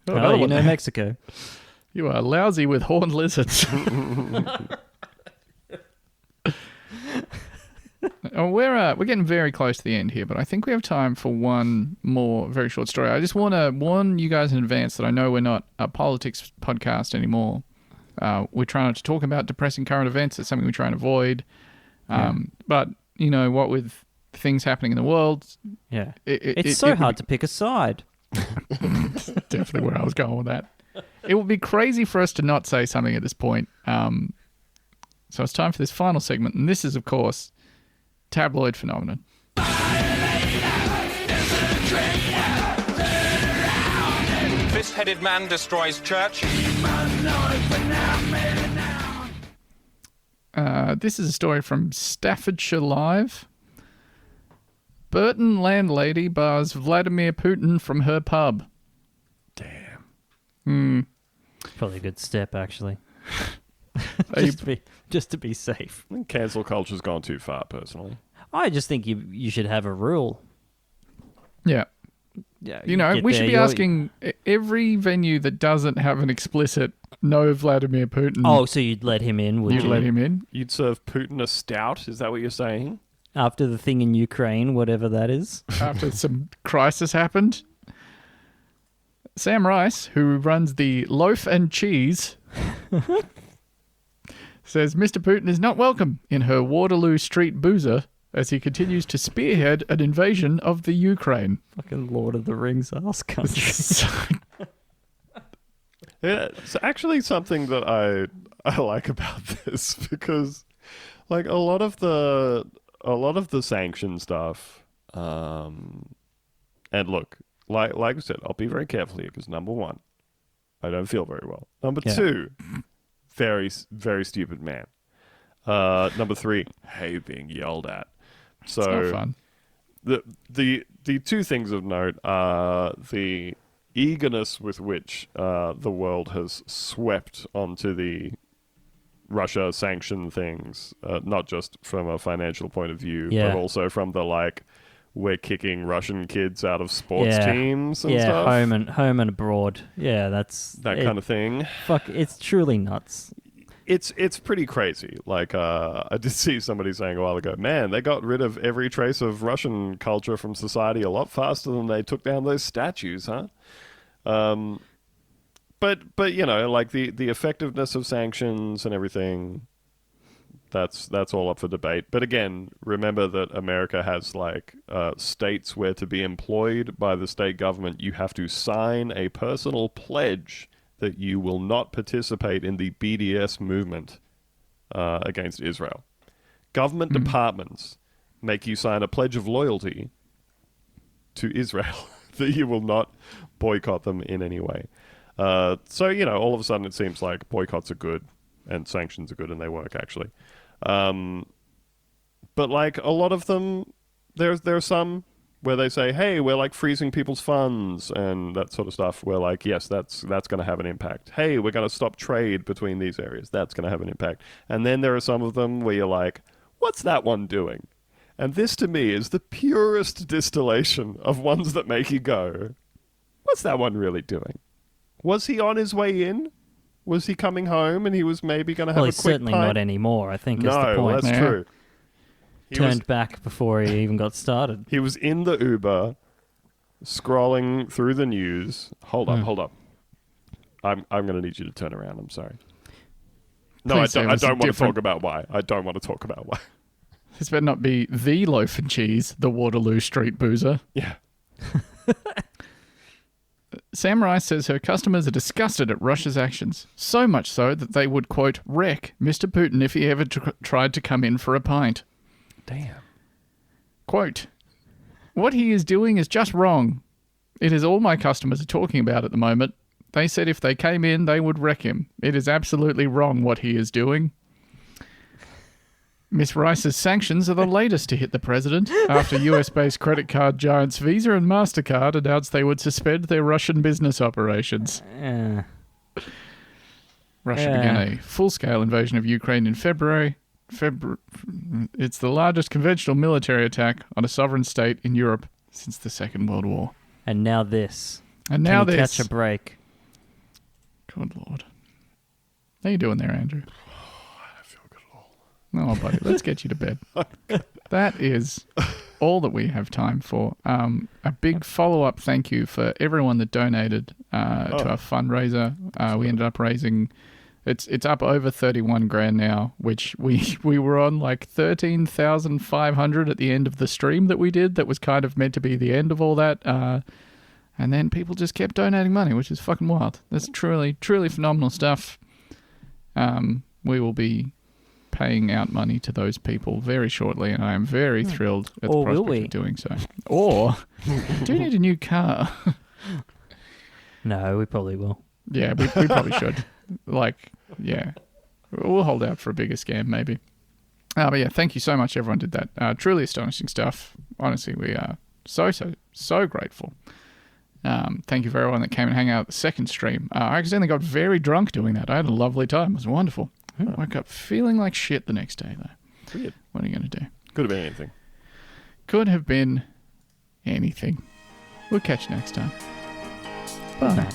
C: you know Mexico.
A: You are lousy with horned lizards. We're getting very close to the end here, but I think we have time for one more very short story. I just want to warn you guys in advance that I know we're not a politics podcast anymore. We're trying to talk about depressing current events. It's something we try and avoid. But, you know, what with things happening in the world...
C: Yeah. It's so hard to pick a side.
A: Definitely where I was going with that. It would be crazy for us to not say something at this point. So it's time for this final segment, and this is, of course... tabloid phenomenon.
J: Fist-headed man destroys church.
A: This is a story from Staffordshire Live. Burton landlady bars Vladimir Putin from her pub. Damn.
C: Probably a good step, actually. Just to be safe.
B: I think cancel culture's gone too far, personally.
C: I just think you should have a rule.
A: Yeah.
C: Yeah.
A: You know, we should be asking every venue that doesn't have an explicit no Vladimir Putin.
C: Oh, so you'd let him in, would you?
A: You'd let him in?
B: You'd serve Putin a stout? Is that what you're saying?
C: After the thing in Ukraine, whatever that is.
A: After some crisis happened. Sam Rice, who runs the Loaf and Cheese... says Mr. Putin is not welcome in her Waterloo Street boozer as he continues to spearhead an invasion of the Ukraine.
C: Fucking Lord of the Rings ass country.
B: Yeah, it's actually something that I like about this because, like, a lot of the sanction stuff, and look, like I said, I'll be very careful here because number one, I don't feel very well. Number two. Very, very stupid man. Number three, hey, being yelled at. So
A: it's not fun.
B: The two things of note are the eagerness with which the world has swept onto the Russia sanction things, not just from a financial point of view, but also from the like, we're kicking Russian kids out of sports teams and stuff.
C: home and abroad. Yeah, that's...
B: that kind of thing.
C: Fuck, it's truly nuts.
B: It's pretty crazy. Like, I did see somebody saying a while ago, man, they got rid of every trace of Russian culture from society a lot faster than they took down those statues, huh? But you know, like the effectiveness of sanctions and everything... That's all up for debate. But again, remember that America has like states where to be employed by the state government, you have to sign a personal pledge that you will not participate in the BDS movement against Israel. Government departments make you sign a pledge of loyalty to Israel that you will not boycott them in any way. So, you know, all of a sudden it seems like boycotts are good and sanctions are good and they work actually. But like a lot of them, there are some where they say, hey, we're like freezing people's funds and that sort of stuff. We're like, yes, that's going to have an impact. Hey, we're going to stop trade between these areas. That's going to have an impact. And then there are some of them where you're like, what's that one doing? And this to me is the purest distillation of ones that make you go, what's that one really doing? Was he on his way in? Was he coming home and he was maybe going to have
C: Well,
B: a
C: he's
B: quick
C: certainly
B: pint?
C: not anymore, I think, is the
B: No,
C: point.
B: that's true. He
C: Turned back before he even got started.
B: He was in the Uber, scrolling through the news. Hold up. I'm going to need you to turn around. I'm sorry. No,
A: Please
B: I
A: say it was
B: don't want to
A: different.
B: talk about why. I don't want to talk about why.
A: This better not be the loaf and cheese, the Waterloo Street boozer.
B: Yeah.
A: Sam Rice says her customers are disgusted at Russia's actions, so much so that they would, quote, wreck Mr. Putin if he ever tried to come in for a pint.
B: Damn.
A: Quote, what he is doing is just wrong. It is all my customers are talking about at the moment. They said if they came in, they would wreck him. It is absolutely wrong what he is doing. Miss Rice's sanctions are the latest to hit the president after US-based credit card giants Visa and MasterCard announced they would suspend their Russian business operations. Russia began a full-scale invasion of Ukraine in February. It's the largest conventional military attack on a sovereign state in Europe since the Second World War.
C: And now this.
A: And now
C: Can you
A: this.
C: catch a break?
A: Good Lord. How you doing there, Andrew?
B: I don't feel good at all.
A: Oh, buddy, let's get you to bed. That is all that we have time for. A big follow-up thank you for everyone that donated to our fundraiser. We ended up raising... It's up over 31 grand now, which we were on like 13,500 at the end of the stream that we did. That was kind of meant to be the end of all that. And then people just kept donating money, which is fucking wild. That's truly phenomenal stuff. We will be paying out money to those people very shortly, and I am very thrilled at the prospect of doing so. Or, do you need a new car?
C: No, we probably will.
A: Yeah, we probably should. Yeah. We'll hold out for a bigger scam, maybe. But yeah, thank you so much, everyone did that. Truly astonishing stuff. Honestly, we are so grateful. Thank you for everyone that came and hung out at the second stream. I accidentally got very drunk doing that. I had a lovely time. It was wonderful. I woke up feeling like shit the next day, though.
B: Weird.
A: What are you going to do?
B: Could have been anything.
A: Could have been anything. We'll catch you next time. Bye.